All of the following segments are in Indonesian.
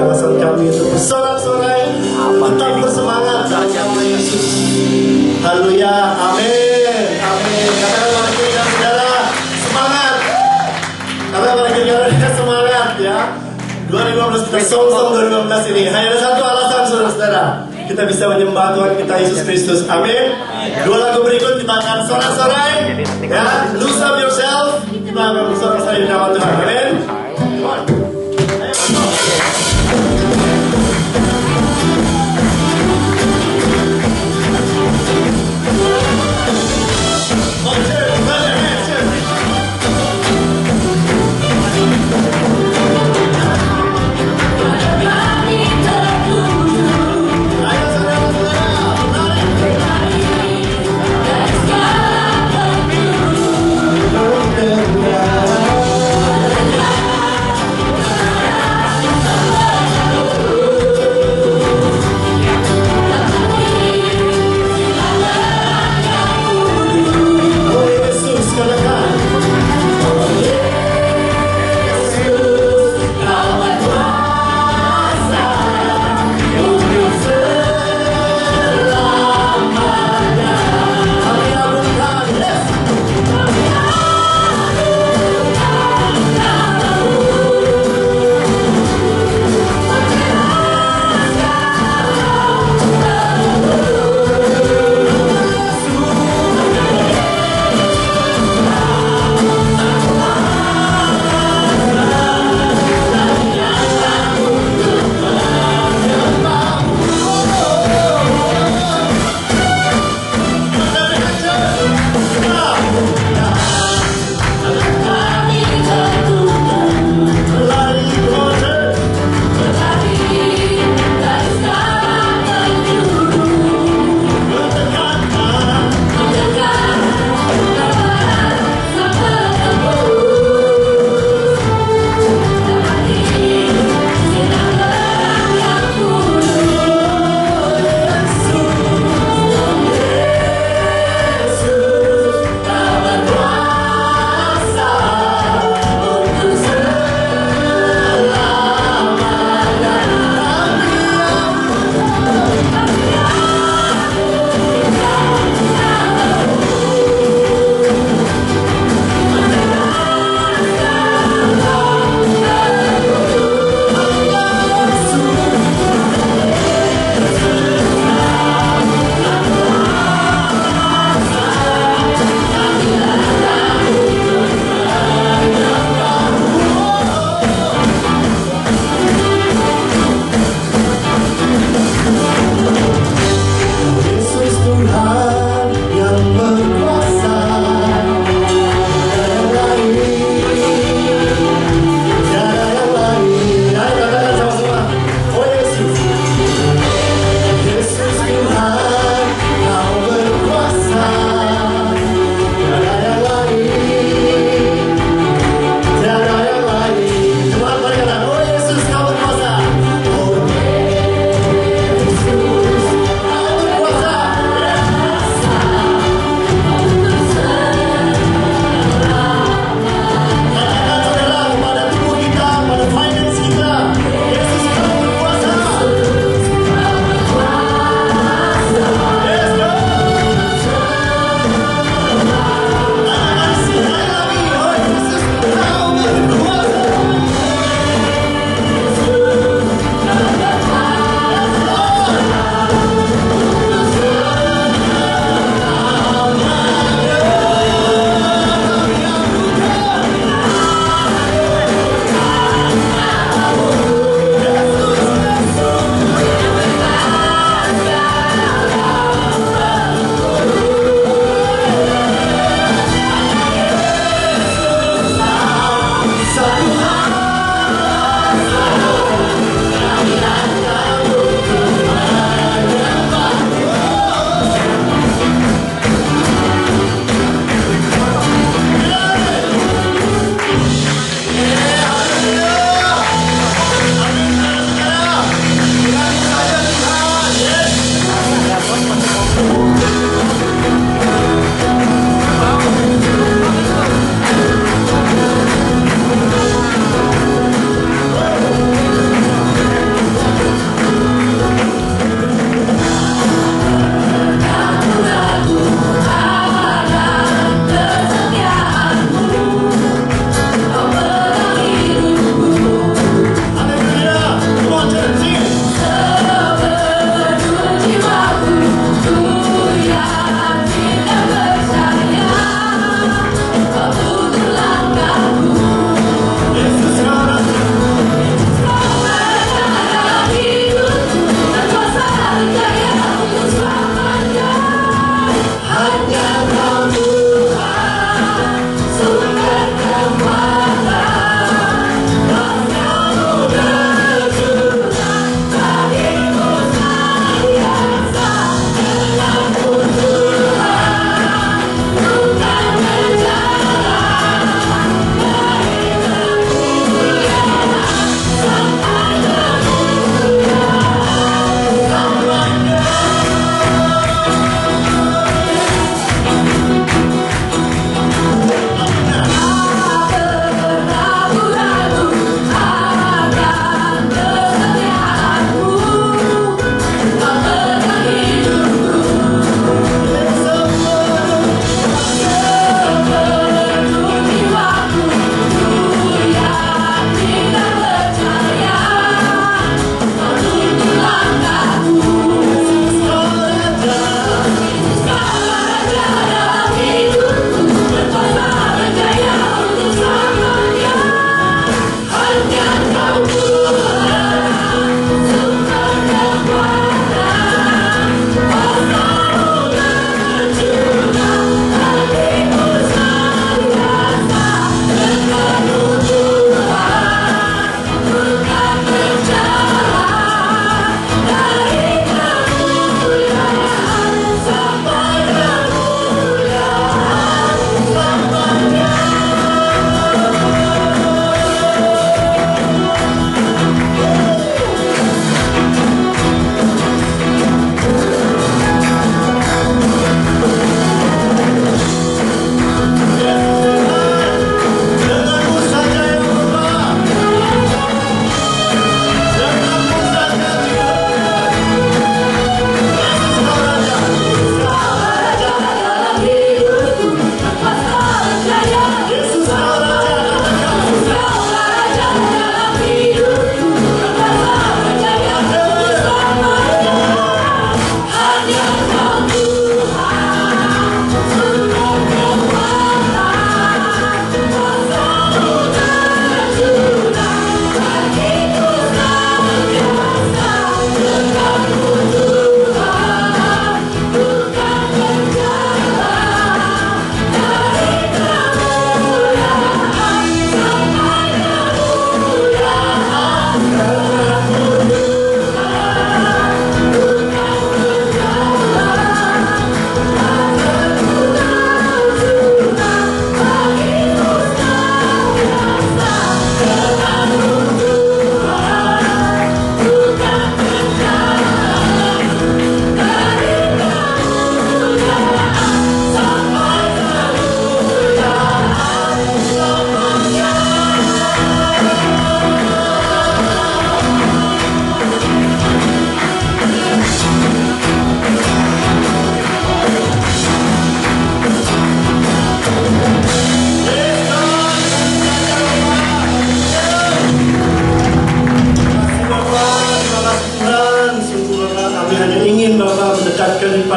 alasan kami untuk bersorak-sorai, tetap bersemangat dalam nama Yesus. Haleluya, amin, amin. Katakan pada kiri dan saudara, semangat. Katakan pada kiri dan semangat ya. 2015 kita song 2015 ini hanya ada satu alasan saudara-saudara, kita bisa menyembah Tuhan kita Yesus Kristus, amin. Dua lagu berikut kita akan sorak-sorai ya, lose up yourself, kita akan bersorak-sorai di nama Tuhan, amin.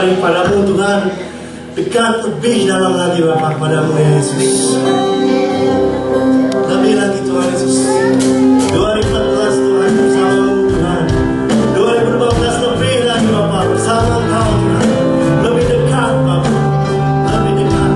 daripadamu Tuhan. Dekat lebih dalam lagi Bapa kepadamu ya Yesus. Lebih lagi Tuhan Yesus. 2014 Tuhan bersamamu Tuhan. 2015 lebih lagi Bapa bersama Engkau Tuhan. Lebih dekat Bapa. Lebih dekat.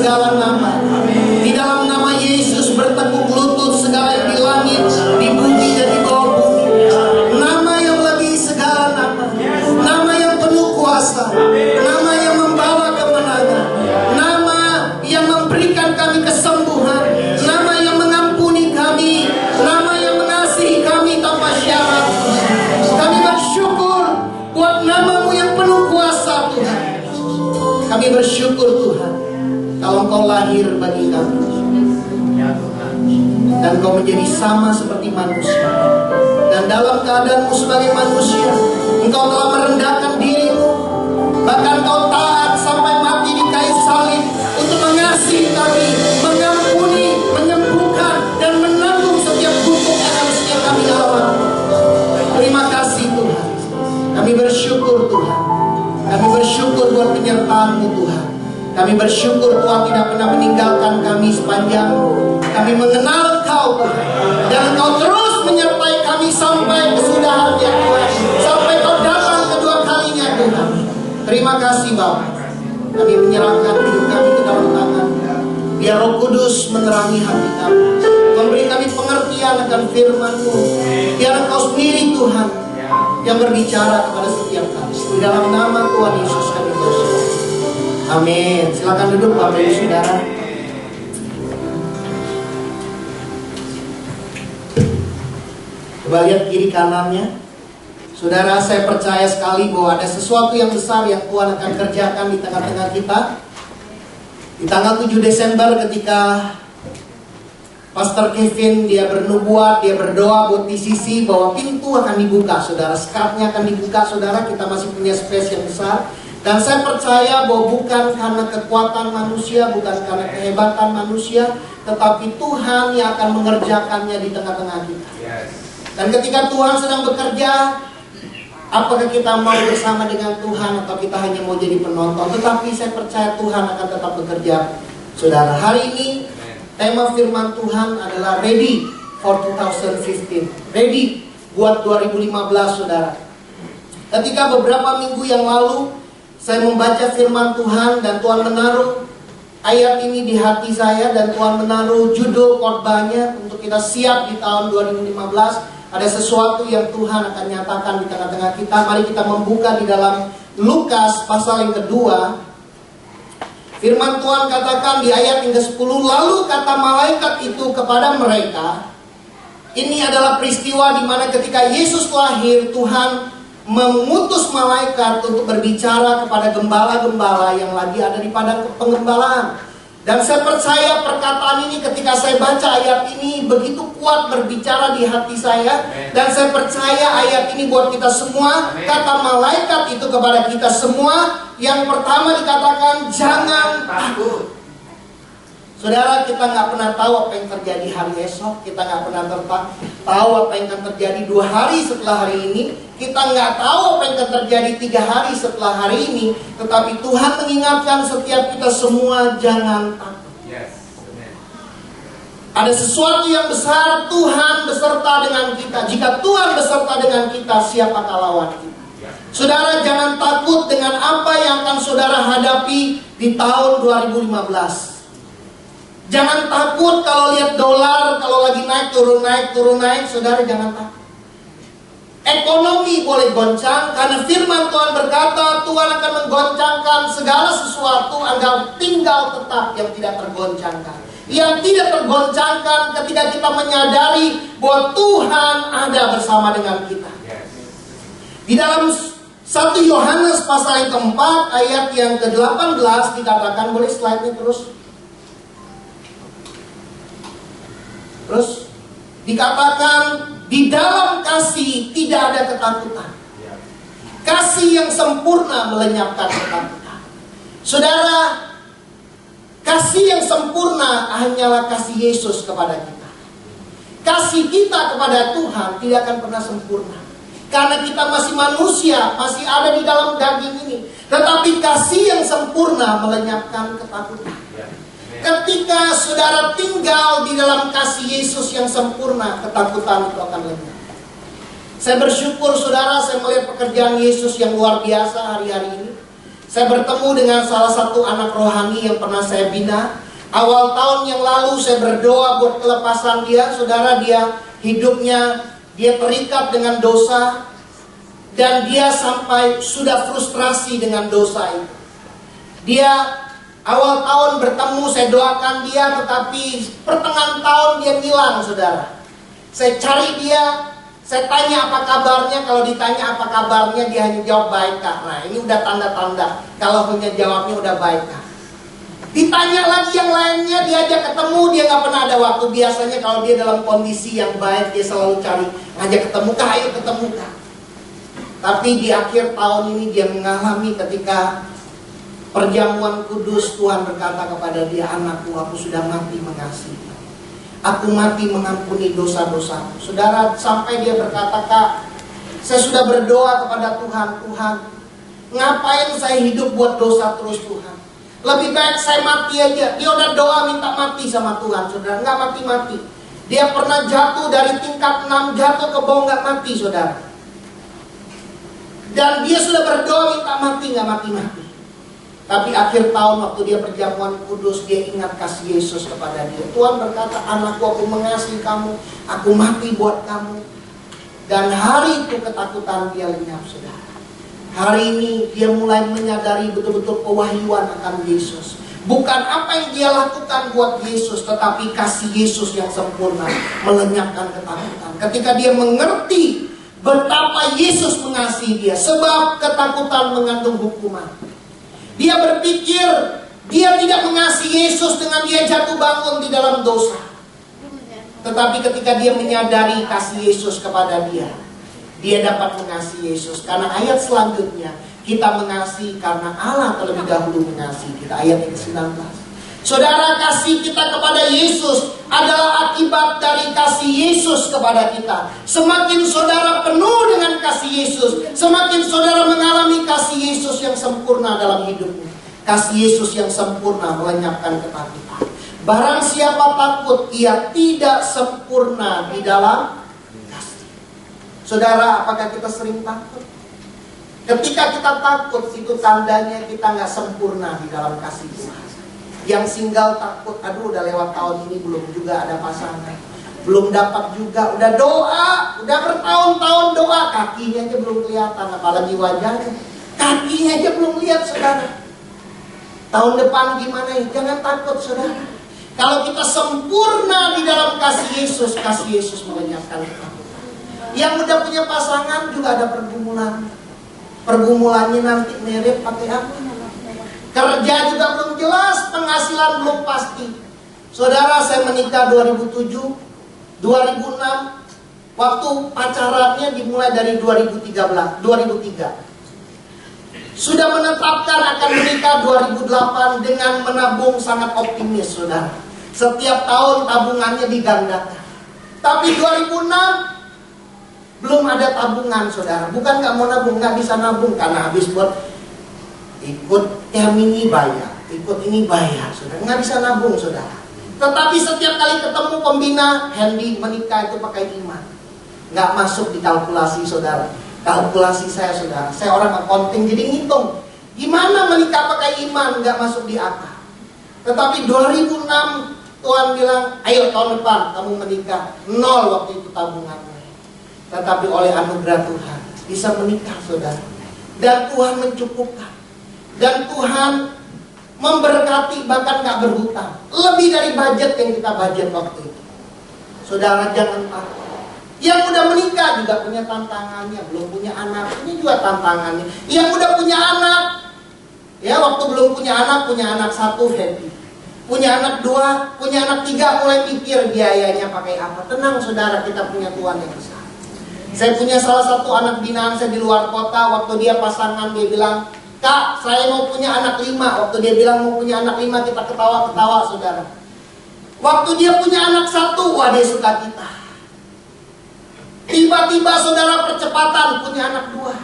segala nama. Di dalam nama Yesus bertekuk lutut segala yang di langit, di bumi dan di bawah bumi. Nama yang lebih segala nama. Nama yang penuh kuasa. Nama yang membawa kemenangan. Nama yang memberikan kami kesembuhan. Nama yang mengampuni kami. Nama yang mengasihi kami tanpa syarat. Kami bersyukur buat nama-Mu yang penuh kuasa, Tuhan. Kami bersyukur, Tuhan, kalau Engkau lahir bagi kami dan Engkau menjadi sama seperti manusia. Dan dalam keadaanmu sebagai manusia, Engkau telah merendahkan dirimu. Bahkan Engkau taat sampai mati di kayu salib untuk mengasihi kami, mengampuni, menyembuhkan, dan menanggung setiap kutuk yang harusnya kami alami. Terima kasih, Tuhan. Kami bersyukur, Tuhan. Kami bersyukur buat penyertaan-Mu, Tuhan. Kami bersyukur Tuhan tidak pernah meninggalkan kami sepanjang kami mengenal Engkau, Tuhan. Dan Engkau terus menyertai kami sampai kesudahan, ya Tuhan. Sampai Kau datang kedua kalinya, Tuhan. Terima kasih, Bapa. Kami menyerahkan hidup kami ke dalam tangan. Biar Roh Kudus menerangi hati kami, memberi kami pengertian akan firman-Mu. Biar Engkau sendiri, Tuhan, yang berbicara kepada setiap kami. Di dalam nama Tuhan Yesus kami bersyukur. Amin. Silakan duduk Bapak Ibu Saudara. Coba lihat kiri kanannya. Saudara, saya percaya sekali bahwa ada sesuatu yang besar yang Tuhan akan kerjakan di tengah-tengah kita. Di tanggal 7 Desember ketika Pastor Kevin dia bernubuat, dia berdoa buat PCC bahwa pintu akan dibuka, saudara. Skratnya akan dibuka, saudara. Kita masih punya space yang besar. Dan saya percaya bahwa bukan karena kekuatan manusia, bukan karena kehebatan manusia, tetapi Tuhan yang akan mengerjakannya di tengah-tengah kita. Dan ketika Tuhan sedang bekerja, apakah kita mau bersama dengan Tuhan atau kita hanya mau jadi penonton? Tetapi saya percaya Tuhan akan tetap bekerja, saudara. Hari ini tema firman Tuhan adalah ready for 2015. Ready buat 2015, saudara. Ketika beberapa minggu yang lalu saya membaca firman Tuhan dan Tuhan menaruh ayat ini di hati saya dan Tuhan menaruh judul khotbahnya untuk kita siap di tahun 2015. Ada sesuatu yang Tuhan akan nyatakan di tengah-tengah kita. Mari kita membuka di dalam Lukas pasal yang kedua. Firman Tuhan katakan di ayat yang ke-10, lalu kata malaikat itu kepada mereka, ini adalah peristiwa di mana ketika Yesus lahir, Tuhan mengutus malaikat untuk berbicara kepada gembala-gembala yang lagi ada di padang penggembalaan. Dan saya percaya perkataan ini ketika saya baca ayat ini begitu kuat berbicara di hati saya. Dan saya percaya ayat ini buat kita semua. Kata malaikat itu kepada kita semua. Yang pertama dikatakan jangan takut. Saudara, kita nggak pernah tahu apa yang terjadi hari esok. Kita nggak pernah tahu apa yang akan terjadi 2 hari setelah hari ini. Kita nggak tahu apa yang akan terjadi 3 hari setelah hari ini. Tetapi Tuhan mengingatkan setiap kita semua jangan takut. Ada sesuatu yang besar, Tuhan beserta dengan kita. Jika Tuhan beserta dengan kita, siapakah lawan kita? Saudara, jangan takut dengan apa yang akan saudara hadapi di tahun 2015. Jangan takut kalau lihat dolar, kalau lagi naik, turun naik, saudara jangan takut. Ekonomi boleh goncang, karena firman Tuhan berkata, Tuhan akan menggoncangkan segala sesuatu agar tinggal tetap yang tidak tergoncangkan. Yang tidak tergoncangkan ketika kita menyadari bahwa Tuhan ada bersama dengan kita. Di dalam 1 Yohanes pasal yang keempat, ayat yang ke-18 dikatakan, boleh slide-nya terus. Terus dikatakan di dalam kasih tidak ada ketakutan. Kasih yang sempurna melenyapkan ketakutan. Saudara, kasih yang sempurna hanyalah kasih Yesus kepada kita. Kasih kita kepada Tuhan tidak akan pernah sempurna. Karena kita masih manusia, masih ada di dalam daging ini. Tetapi kasih yang sempurna melenyapkan ketakutan. Ketika saudara tinggal di dalam kasih Yesus yang sempurna, ketakutan itu akan lenyap. Saya bersyukur saudara, saya melihat pekerjaan Yesus yang luar biasa hari-hari ini. Saya bertemu dengan salah satu anak rohani yang pernah saya bina. Awal tahun yang lalu saya berdoa buat kelepasan dia. Saudara, dia hidupnya, dia terikat dengan dosa. Dan dia sampai sudah frustrasi dengan dosa itu. Dia awal tahun bertemu, saya doakan dia, tetapi pertengahan tahun dia hilang, saudara. Saya cari dia, saya tanya apa kabarnya. Kalau ditanya apa kabarnya, dia hanya jawab baik, Kak. Nah, ini udah tanda-tanda kalau hanya jawabnya udah baik, Kak. Ditanya lagi yang lainnya, diajak ketemu, dia nggak pernah ada waktu. Biasanya kalau dia dalam kondisi yang baik, dia selalu cari, ngajak ketemu, Kak, ayo ketemu, Kak. Tapi di akhir tahun ini dia mengalami ketika perjamuan kudus, Tuhan berkata kepada dia, anakku, aku sudah mati mengasihi. Aku mati mengampuni dosa-dosaku. Saudara, sampai dia berkata, Kak, saya sudah berdoa kepada Tuhan, Tuhan, ngapain saya hidup buat dosa terus, Tuhan? Lebih baik saya mati aja. Dia udah doa minta mati sama Tuhan, saudara, nggak mati-mati. Dia pernah jatuh dari tingkat 6, jatuh ke bawah, nggak mati, saudara. Dan dia sudah berdoa minta mati, nggak mati-mati. Tapi akhir tahun waktu dia perjamuan kudus, dia ingat kasih Yesus kepada dia. Tuhan berkata, anakku, aku mengasihi kamu, aku mati buat kamu. Dan hari itu ketakutan dia lenyap, saudara. Hari ini dia mulai menyadari betul-betul pewahyuan akan Yesus. Bukan apa yang dia lakukan buat Yesus, tetapi kasih Yesus yang sempurna melenyapkan ketakutan. Ketika dia mengerti betapa Yesus mengasihi dia, sebab ketakutan mengandung hukuman. Dia berpikir dia tidak mengasihi Yesus dengan dia jatuh bangun di dalam dosa. Tetapi ketika dia menyadari kasih Yesus kepada dia, dia dapat mengasihi Yesus. Karena ayat selanjutnya, kita mengasihi karena Allah terlebih dahulu mengasihi kita. Ayat yang ke-19. Saudara, kasih kita kepada Yesus adalah akibat dari kasih Yesus kepada kita. Semakin saudara penuh dengan kasih Yesus, semakin saudara mengalami kasih Yesus yang sempurna dalam hidupmu. Kasih Yesus yang sempurna melenyapkan ketakutan. Barang siapa takut, ia tidak sempurna di dalam kasih. Saudara, apakah kita sering takut? Ketika kita takut, itu tandanya kita nggak sempurna di dalam kasih Tuhan. Yang single takut, aduh udah lewat tahun ini belum juga ada pasangan, belum dapat juga, udah doa, udah bertahun-tahun doa, kakinya aja belum kelihatan, apalagi wajahnya, kakinya aja belum lihat, saudara. Tahun depan gimana ya? Jangan takut, saudara. Kalau kita sempurna di dalam kasih Yesus melenyapkan ketakutan. Yang udah punya pasangan juga ada pergumulan. Pergumulannya nanti mirip pakai apa? Kerja juga belum jelas, penghasilan belum pasti. Saudara, saya menikah 2007, 2006, waktu pacarannya dimulai dari 2003. Sudah menetapkan akan menikah 2008 dengan menabung sangat optimis, saudara. Setiap tahun tabungannya digandakan. Tapi 2006 belum ada tabungan, saudara. Bukan nggak mau nabung, nggak bisa nabung karena habis buat ikut yang ini bayar, ikut ini bayar, saudara. Nggak bisa nabung, saudara. Tetapi setiap kali ketemu pembina, Hendy menikah itu pakai iman. Nggak masuk di kalkulasi, saudara. Kalkulasi saya, saudara. Saya orang accounting, jadi ngitung. Gimana menikah pakai iman, nggak masuk di akal. Tetapi 2006 Tuhan bilang, ayo tahun depan kamu menikah. 0 waktu itu tabungannya. Tetapi oleh anugerah Tuhan bisa menikah, saudara. Dan Tuhan mencukupkan. Dan Tuhan memberkati, bahkan gak berhutang. Lebih dari budget yang kita budget waktu itu. Saudara, jangan takut. Yang udah menikah juga punya tantangannya. Belum punya anak, ini juga tantangannya. Yang udah punya anak, ya waktu belum punya anak 1 happy. Punya anak 2, punya anak 3 mulai mikir biayanya pakai apa. Tenang, saudara, kita punya Tuhan yang besar. Saya punya salah satu anak binaan saya di luar kota. Waktu dia pasangan, dia bilang, Kak, saya mau punya anak 5. Waktu dia bilang mau punya anak 5, kita ketawa-ketawa, saudara. Waktu dia punya anak 1, wah dia suka kita. Tiba-tiba saudara percepatan, punya anak 2.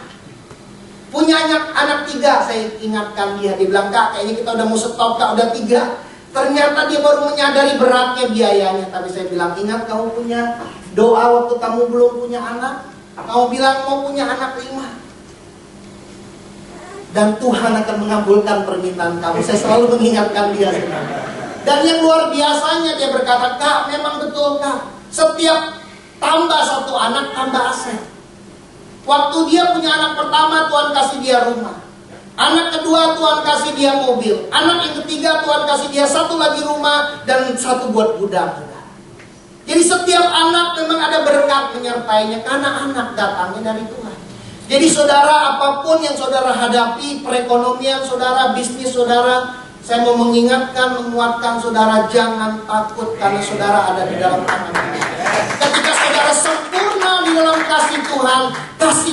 Punya anak 3, saya ingatkan dia. Dia bilang, Kak, kayaknya kita udah mau stop, Kak, udah 3. Ternyata dia baru menyadari beratnya biayanya. Tapi saya bilang, ingat kamu punya doa waktu kamu belum punya anak. Kamu bilang mau punya anak 5. Dan Tuhan akan mengabulkan permintaan kamu. Saya selalu mengingatkan dia, saudara. Dan yang luar biasanya dia berkata, Kak, memang betul Kak, setiap tambah satu anak tambah aset. Waktu dia punya anak pertama, Tuhan kasih dia rumah. Anak kedua, Tuhan kasih dia mobil. Anak yang ketiga, Tuhan kasih dia satu lagi rumah dan satu buat gudang. Jadi setiap anak memang ada berkat menyertainya, karena anak datangnya dari Tuhan. Jadi saudara, apapun yang saudara hadapi, perekonomian saudara, bisnis saudara, saya mau mengingatkan, menguatkan saudara, jangan takut karena saudara ada di dalam tangan Tuhan. Ketika saudara sempurna di dalam kasih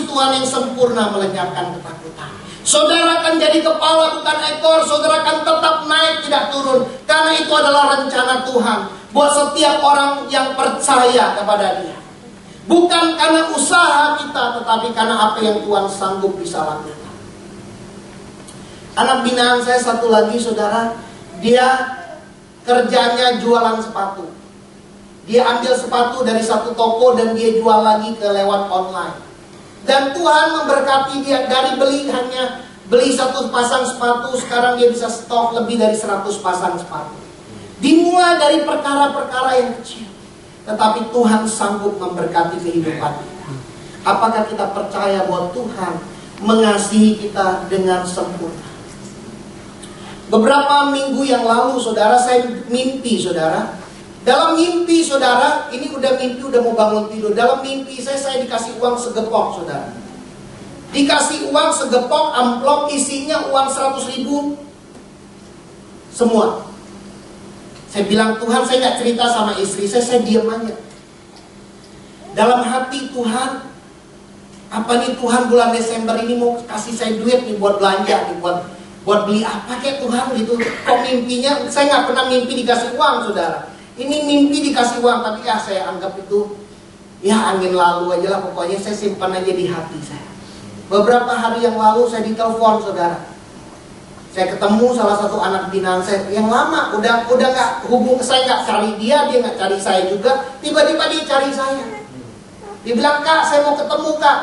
Tuhan yang sempurna melenyapkan ketakutan. Saudara akan jadi kepala bukan ekor, saudara akan tetap naik tidak turun. Karena itu adalah rencana Tuhan buat setiap orang yang percaya kepada Dia. Bukan karena usaha kita, tetapi karena apa yang Tuhan sanggup bisa lakukan. Anak binaan saya satu lagi saudara, dia kerjanya jualan sepatu. Dia ambil sepatu dari satu toko dan dia jual lagi ke lewat online. Dan Tuhan memberkati dia, dari hanya beli satu pasang sepatu, sekarang dia bisa stok lebih dari 100 pasang sepatu. Dimulai dari perkara-perkara yang kecil, tetapi Tuhan sanggup memberkati kehidupan kita. Apakah kita percaya bahwa Tuhan mengasihi kita dengan sempurna? Beberapa minggu yang lalu saudara, saya mimpi saudara. Dalam mimpi saudara, ini udah mau bangun tidur. Dalam mimpi saya dikasih uang segepok saudara. Dikasih uang segepok, amplop isinya uang 100.000 semua. Saya bilang, Tuhan, saya gak cerita sama istri saya diam aja. Dalam hati, Tuhan, apa nih Tuhan, bulan Desember ini mau kasih saya duit nih buat belanja nih, buat beli apa kayak Tuhan gitu. Kok mimpinya, saya gak pernah mimpi dikasih uang saudara. Ini mimpi dikasih uang, tapi ya saya anggap itu ya angin lalu aja lah. Pokoknya saya simpan aja di hati saya. Beberapa hari yang lalu saya ditelepon saudara. Saya ketemu salah satu anak binaan saya yang lama, udah gak hubung, saya gak cari dia gak cari saya juga. Tiba-tiba dia cari saya. Dia bilang, Kak, saya mau ketemu Kak.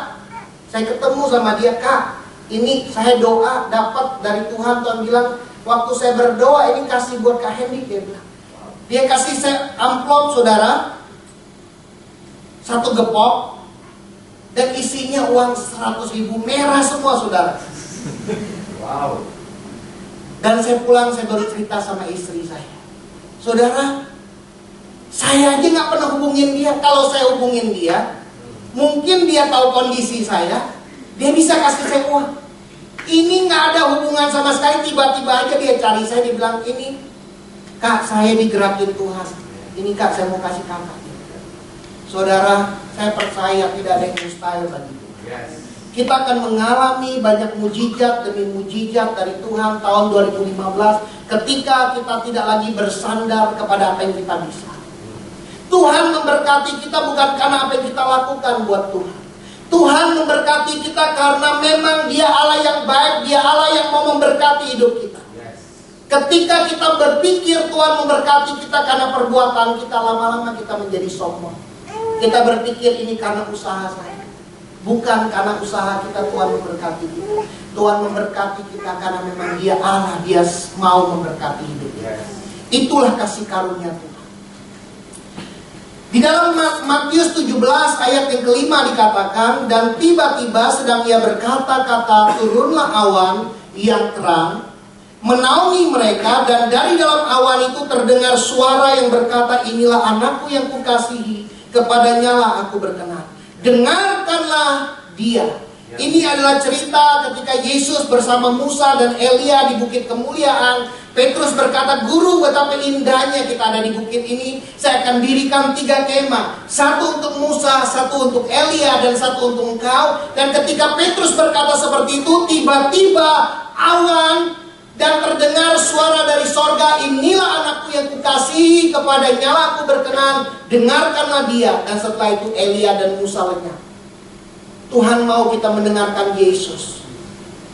Saya ketemu sama dia, Kak, ini saya doa dapat dari Tuhan. Tuhan bilang, waktu saya berdoa ini kasih buat Kak Hendy. Dia bilang, dia kasih saya amplop saudara, satu gepok, dan isinya uang 100.000 merah semua saudara. Wow. Dan saya pulang, saya baru cerita sama istri saya. Saudara, saya aja gak pernah hubungin dia. Kalau saya hubungin dia, mungkin dia tahu kondisi saya, dia bisa kasih saya uang. Ini gak ada hubungan sama sekali. Tiba-tiba aja dia cari saya, dia bilang, ini Kak, saya digerakin Tuhan. Ini Kak, saya mau kasih kakak. Saudara, saya percaya tidak ada yang mustahil bagi Tuhan. Kita akan mengalami banyak mujizat demi mujizat dari Tuhan tahun 2015 ketika kita tidak lagi bersandar kepada apa yang kita bisa. Tuhan memberkati kita bukan karena apa yang kita lakukan buat Tuhan. Tuhan memberkati kita karena memang Dia Allah yang baik, Dia Allah yang mau memberkati hidup kita. Ketika kita berpikir Tuhan memberkati kita karena perbuatan kita, lama-lama kita menjadi sombong. Kita berpikir ini karena usaha saya. Bukan karena usaha kita Tuhan memberkati kita. Tuhan memberkati kita karena memang Dia Allah, Dia mau memberkati hidup kita. Itulah kasih karunia Tuhan. Di dalam Matius 17 ayat yang kelima dikatakan, dan tiba-tiba sedang Ia berkata-kata, turunlah awan yang terang menaungi mereka, dan dari dalam awan itu terdengar suara yang berkata, inilah anakku yang kukasihi, kepadanya lah aku berkenan, dengarkanlah dia. Ini adalah cerita ketika Yesus bersama Musa dan Elia di bukit kemuliaan. Petrus berkata, Guru, betapa indahnya kita ada di bukit ini. Saya akan dirikan 3 kemah, satu untuk Musa, satu untuk Elia, dan satu untuk engkau. Dan ketika Petrus berkata seperti itu, tiba-tiba awan dan terdengar suara dari sorga, inilah anakku yang kukasihi, kepadanya lah aku berkenan, dengarkanlah dia. Dan setelah itu Elia dan Musa lenyap. Tuhan mau kita mendengarkan Yesus.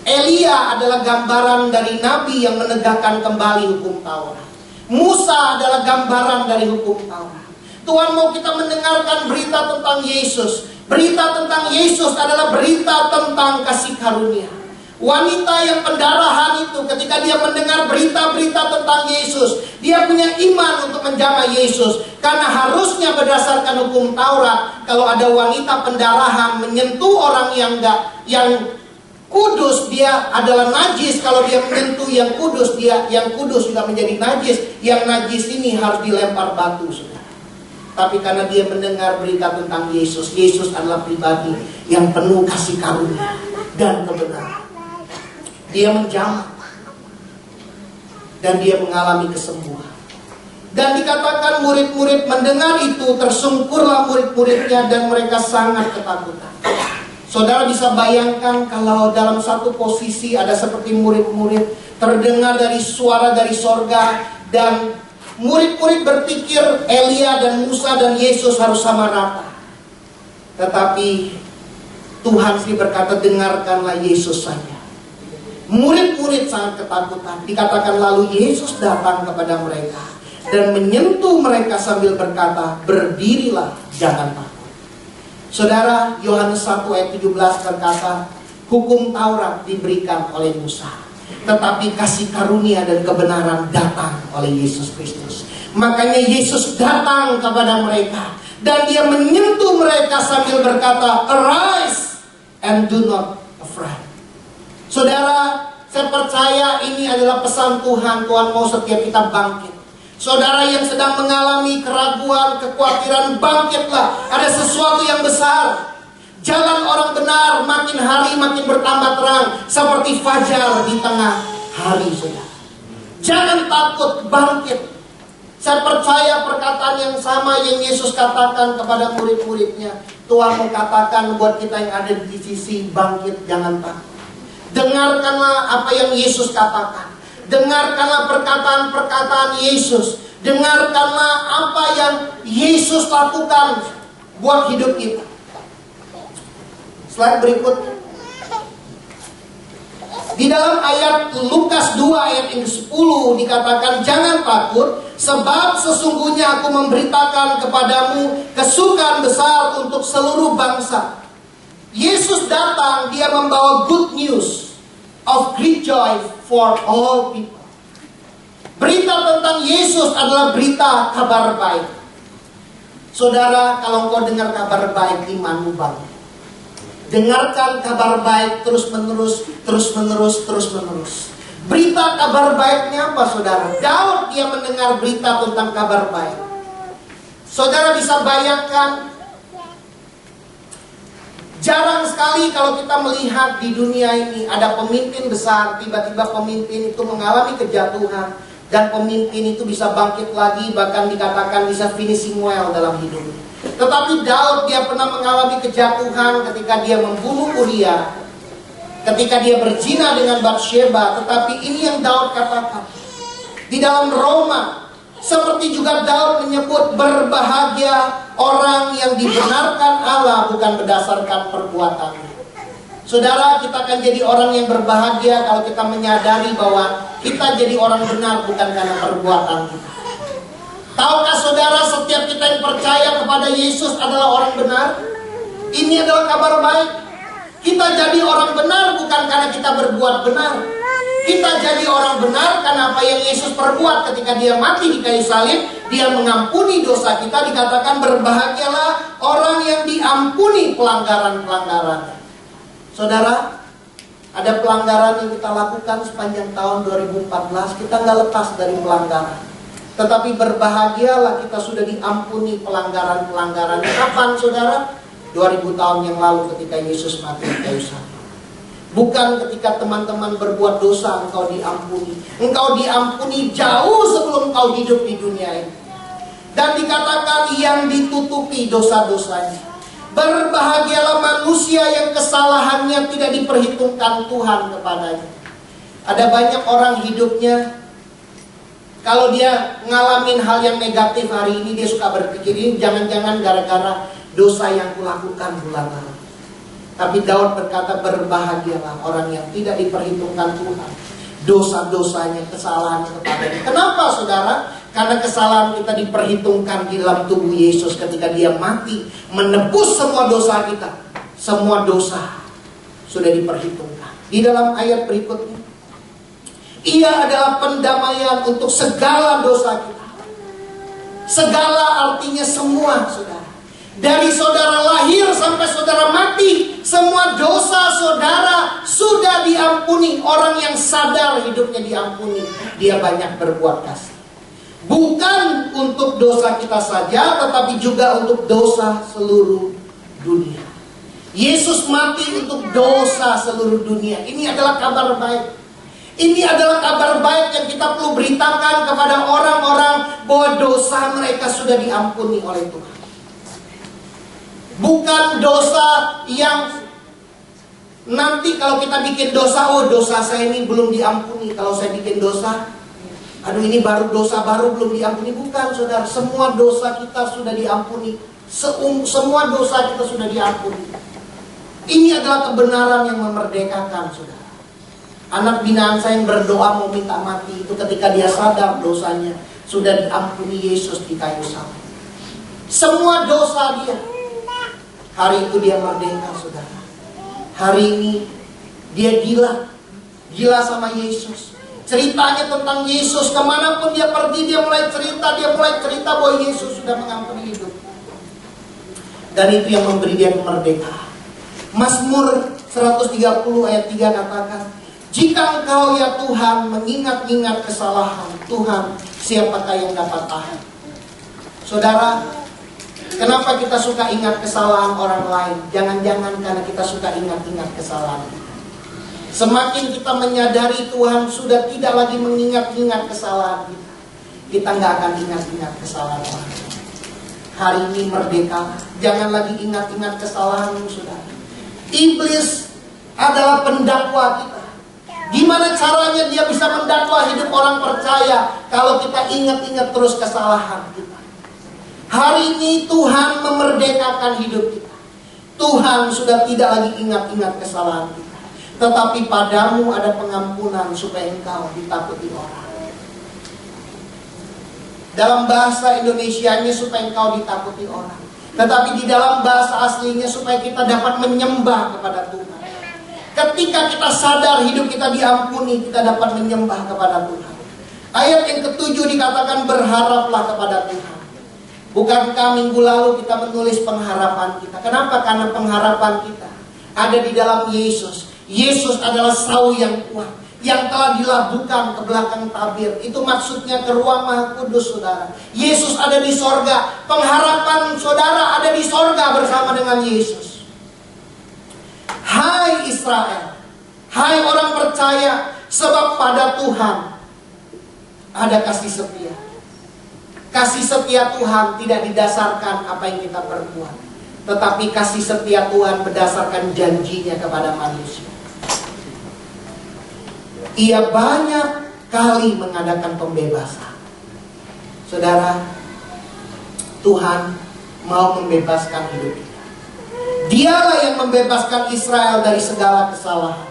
Elia adalah gambaran dari nabi yang menegakkan kembali hukum Taurat. Musa adalah gambaran dari hukum Taurat. Tuhan mau kita mendengarkan berita tentang Yesus. Berita tentang Yesus adalah berita tentang kasih karunia. Wanita yang pendarahan itu ketika dia mendengar berita-berita tentang Yesus, dia punya iman untuk menjamah Yesus. Karena harusnya berdasarkan hukum Taurat, kalau ada wanita pendarahan menyentuh orang yang kudus, dia adalah najis. Kalau dia menyentuh yang kudus, yang kudus juga menjadi najis. Yang najis ini harus dilempar batu, saudara. Tapi karena dia mendengar berita tentang Yesus, Yesus adalah pribadi yang penuh kasih karunia dan kebenaran. Dia menjamah dan dia mengalami kesembuhan. Dan dikatakan murid-murid mendengar itu, tersungkurlah murid-muridnya dan mereka sangat ketakutan. Saudara bisa bayangkan kalau dalam satu posisi ada seperti murid-murid, terdengar dari suara dari sorga, dan murid-murid berpikir Elia dan Musa dan Yesus harus sama rata. Tetapi Tuhan sendiri berkata, dengarkanlah Yesus saja. Murid-murid sangat ketakutan. Dikatakan lalu Yesus datang kepada mereka dan menyentuh mereka sambil berkata, berdirilah, jangan takut. Saudara, Yohanes 1 ayat 17 berkata, hukum Taurat diberikan oleh Musa, tetapi kasih karunia dan kebenaran datang oleh Yesus Kristus. Makanya Yesus datang kepada mereka dan dia menyentuh mereka sambil berkata, arise and do not afraid. Saudara, saya percaya ini adalah pesan Tuhan. Tuhan mau setiap kita bangkit. Saudara yang sedang mengalami keraguan, kekhawatiran, bangkitlah. Ada sesuatu yang besar. Jalan orang benar makin hari makin bertambah terang, seperti fajar di tengah hari, saudara. Jangan takut, bangkit. Saya percaya perkataan yang sama yang Yesus katakan kepada murid-muridnya, Tuhan mau katakan buat kita yang ada di sisi, bangkit, jangan takut. Dengarkanlah apa yang Yesus katakan. Dengarkanlah perkataan-perkataan Yesus. Dengarkanlah apa yang Yesus lakukan buat hidup kita. Slide berikutnya. Di dalam ayat Lukas 2 ayat yang 10 dikatakan, jangan takut, sebab sesungguhnya aku memberitakan kepadamu kesukaan besar untuk seluruh bangsa. Yesus datang, dia membawa good news of great joy for all people. Berita tentang Yesus adalah berita kabar baik. Saudara, kalau engkau dengar kabar baik, imanmu bangun. Dengarkan kabar baik terus menerus. Berita kabar baiknya apa, saudara? Daud dia mendengar berita tentang kabar baik. Saudara bisa bayangkan, jarang sekali kalau kita melihat di dunia ini ada pemimpin besar, tiba-tiba pemimpin itu mengalami kejatuhan, dan pemimpin itu bisa bangkit lagi, bahkan dikatakan bisa finishing well dalam hidupnya. Tetapi Daud dia pernah mengalami kejatuhan ketika dia membunuh Uria, ketika dia berzina dengan Batsheba. Tetapi ini yang Daud katakan di dalam Roma, seperti juga Daud menyebut, berbahagia orang yang dibenarkan Allah bukan berdasarkan perbuatannya. Saudara, kita akan jadi orang yang berbahagia kalau kita menyadari bahwa kita jadi orang benar bukan karena perbuatan kita. Tahukah saudara, setiap kita yang percaya kepada Yesus adalah orang benar? Ini adalah kabar baik. Kita jadi orang benar bukan karena kita berbuat benar. Kita jadi orang benar karena apa yang Yesus perbuat ketika dia mati di kayu salib. Dia mengampuni dosa kita. Dikatakan berbahagialah orang yang diampuni pelanggaran-pelanggaran. Saudara, ada pelanggaran yang kita lakukan sepanjang tahun 2014. Kita nggak lepas dari pelanggaran. Tetapi berbahagialah kita sudah diampuni pelanggaran-pelanggaran. Kapan, saudara? 2000 tahun yang lalu ketika Yesus mati di kayu salib. Bukan ketika teman-teman berbuat dosa engkau diampuni. Engkau diampuni jauh sebelum engkau hidup di dunia ini. Dan dikatakan yang ditutupi dosa-dosanya. Berbahagialah manusia yang kesalahannya tidak diperhitungkan Tuhan kepadanya. Ada banyak orang hidupnya, kalau dia ngalamin hal yang negatif hari ini, dia suka berpikir, ini jangan-jangan gara-gara dosa yang kulakukan bulan lalu. Tapi Daud berkata, berbahagialah orang yang tidak diperhitungkan Tuhan dosa-dosanya, kesalahannya kepadanya. Kenapa, saudara? Karena kesalahan kita diperhitungkan di dalam tubuh Yesus ketika dia mati, menebus semua dosa kita. Semua dosa sudah diperhitungkan. Di dalam ayat berikutnya, Ia adalah pendamaian untuk segala dosa kita. Segala artinya semua, saudara. Dari saudara lahir sampai saudara mati, semua dosa saudara sudah diampuni. Orang yang sadar hidupnya diampuni, dia banyak berbuat kasih. Bukan untuk dosa kita saja, tetapi juga untuk dosa seluruh dunia. Yesus mati untuk dosa seluruh dunia. Ini adalah kabar baik. Ini adalah kabar baik yang kita perlu beritakan kepada orang-orang bahwa dosa mereka sudah diampuni oleh Tuhan. Bukan dosa yang nanti kalau kita bikin dosa, oh dosa saya ini belum diampuni. Kalau saya bikin dosa, aduh ini baru dosa baru belum diampuni. Bukan, saudara, semua dosa kita sudah diampuni. Semua dosa kita sudah diampuni. Ini adalah kebenaran yang memerdekakan, saudara. Anak binaan saya yang berdoa mau minta mati itu ketika dia sadar dosanya sudah diampuni Yesus di kayu salib. Semua dosa dia. Hari itu dia merdeka, saudara. Hari ini dia gila sama Yesus. Ceritanya tentang Yesus, kemanapun dia pergi dia mulai cerita bahwa Yesus sudah mengampuni hidup. Dan itu yang memberi dia kemerdekaan. Mazmur 130 ayat 3 katakan, jika engkau ya Tuhan mengingat-ingat kesalahan Tuhan, siapakah yang dapat tahan? Saudara, kenapa kita suka ingat kesalahan orang lain? Jangan-jangan karena kita suka ingat-ingat kesalahan kita. Semakin kita menyadari Tuhan sudah tidak lagi mengingat-ingat kesalahan kita, kita nggak akan ingat-ingat kesalahan orang. Hari ini merdeka, jangan lagi ingat-ingat kesalahanmu, saudara. Iblis adalah pendakwa kita. Gimana caranya dia bisa mendakwa hidup orang percaya kalau kita ingat-ingat terus kesalahan kita? Hari ini Tuhan memerdekakan hidup kita. Tuhan sudah tidak lagi ingat-ingat kesalahan kita. Tetapi padamu ada pengampunan supaya engkau ditakuti orang. Dalam bahasa Indonesianya supaya engkau ditakuti orang. Tetapi di dalam bahasa aslinya supaya kita dapat menyembah kepada Tuhan. Ketika kita sadar hidup kita diampuni, kita dapat menyembah kepada Tuhan. Ayat yang ketujuh dikatakan berharaplah kepada Tuhan. Bukankah minggu lalu kita menulis pengharapan kita? Kenapa? Karena pengharapan kita ada di dalam Yesus. Yesus adalah sawi yang kuat, yang telah dilabuhkan ke belakang tabir. Itu maksudnya ke ruang Maha Kudus, saudara. Yesus ada di sorga. Pengharapan saudara ada di sorga bersama dengan Yesus. Hai Israel, hai orang percaya, sebab pada Tuhan ada kasih setia. Kasih setia Tuhan tidak didasarkan apa yang kita perbuat, tetapi kasih setia Tuhan berdasarkan janjinya kepada manusia. Ia banyak kali mengadakan pembebasan. Saudara, Tuhan mau membebaskan hidup kita. Dialah yang membebaskan Israel dari segala kesalahan.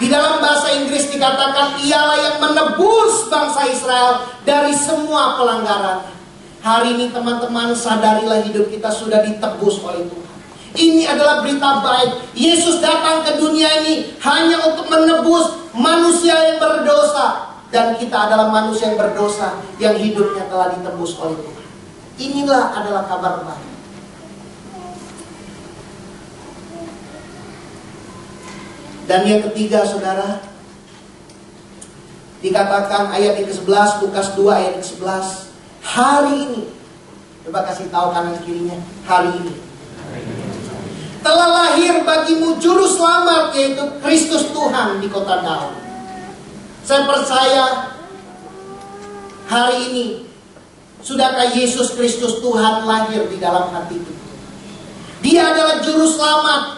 Di dalam bahasa Inggris dikatakan ialah yang menebus bangsa Israel dari semua pelanggaran. Hari ini teman-teman sadarilah hidup kita sudah ditebus oleh Tuhan. Ini adalah berita baik. Yesus datang ke dunia ini hanya untuk menebus manusia yang berdosa. Dan kita adalah manusia yang berdosa yang hidupnya telah ditebus oleh Tuhan. Inilah adalah kabar baik. Dan yang ketiga, saudara, dikatakan ayat yang ke-11, Lukas 2 ayat yang ke-11, hari ini, coba kasih tahu kanan kirinya, hari ini telah lahir bagimu juru selamat, yaitu Kristus Tuhan di kota Daud. Saya percaya hari ini sudahkah Yesus Kristus Tuhan lahir di dalam hati kita. Dia adalah juru selamat.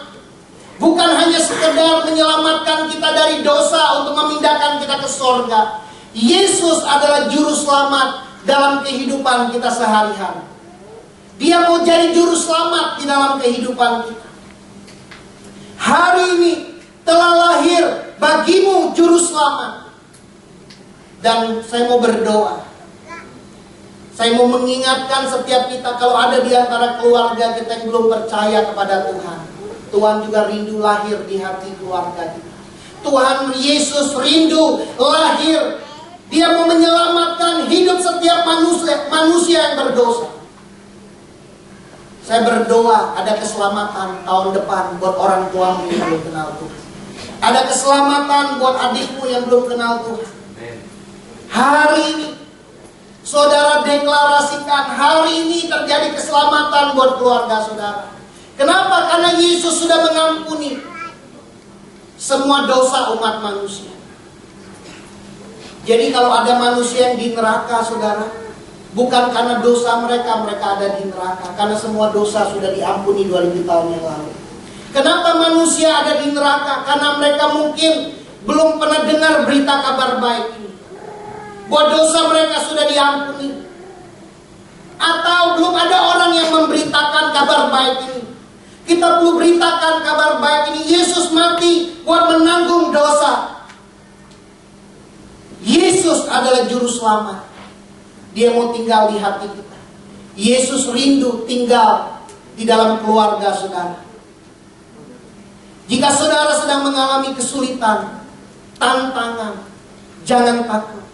Bukan hanya sekedar menyelamatkan kita dari dosa untuk memindahkan kita ke sorga. Yesus adalah juru selamat dalam kehidupan kita sehari-hari. Dia mau jadi juru selamat di dalam kehidupan kita. Hari ini telah lahir bagimu juru selamat. Dan saya mau berdoa. Saya mau mengingatkan setiap kita, kalau ada di antara keluarga kita yang belum percaya kepada Tuhan, Tuhan juga rindu lahir di hati keluarga kita. Tuhan Yesus rindu lahir. Dia mau menyelamatkan hidup setiap manusia yang berdosa. Saya berdoa ada keselamatan tahun depan buat orang tuamu yang belum kenal Tuhan. Ada keselamatan buat adikmu yang belum kenal Tuhan. Hari ini saudara deklarasikan, hari ini terjadi keselamatan buat keluarga saudara. Kenapa? Karena Yesus sudah mengampuni semua dosa umat manusia. Jadi kalau ada manusia yang di neraka saudara, bukan karena dosa mereka ada di neraka, karena semua dosa sudah diampuni 2000 tahun yang lalu. Kenapa manusia ada di neraka? Karena mereka mungkin belum pernah dengar berita kabar baik ini, bahwa dosa mereka sudah diampuni. Atau belum ada orang yang memberitakan kabar baik ini. Kita perlu beritakan kabar baik ini. Yesus mati buat menanggung dosa. Yesus adalah juru selamat. Dia mau tinggal di hati kita. Yesus rindu tinggal di dalam keluarga saudara. Jika saudara sedang mengalami kesulitan, tantangan, jangan takut.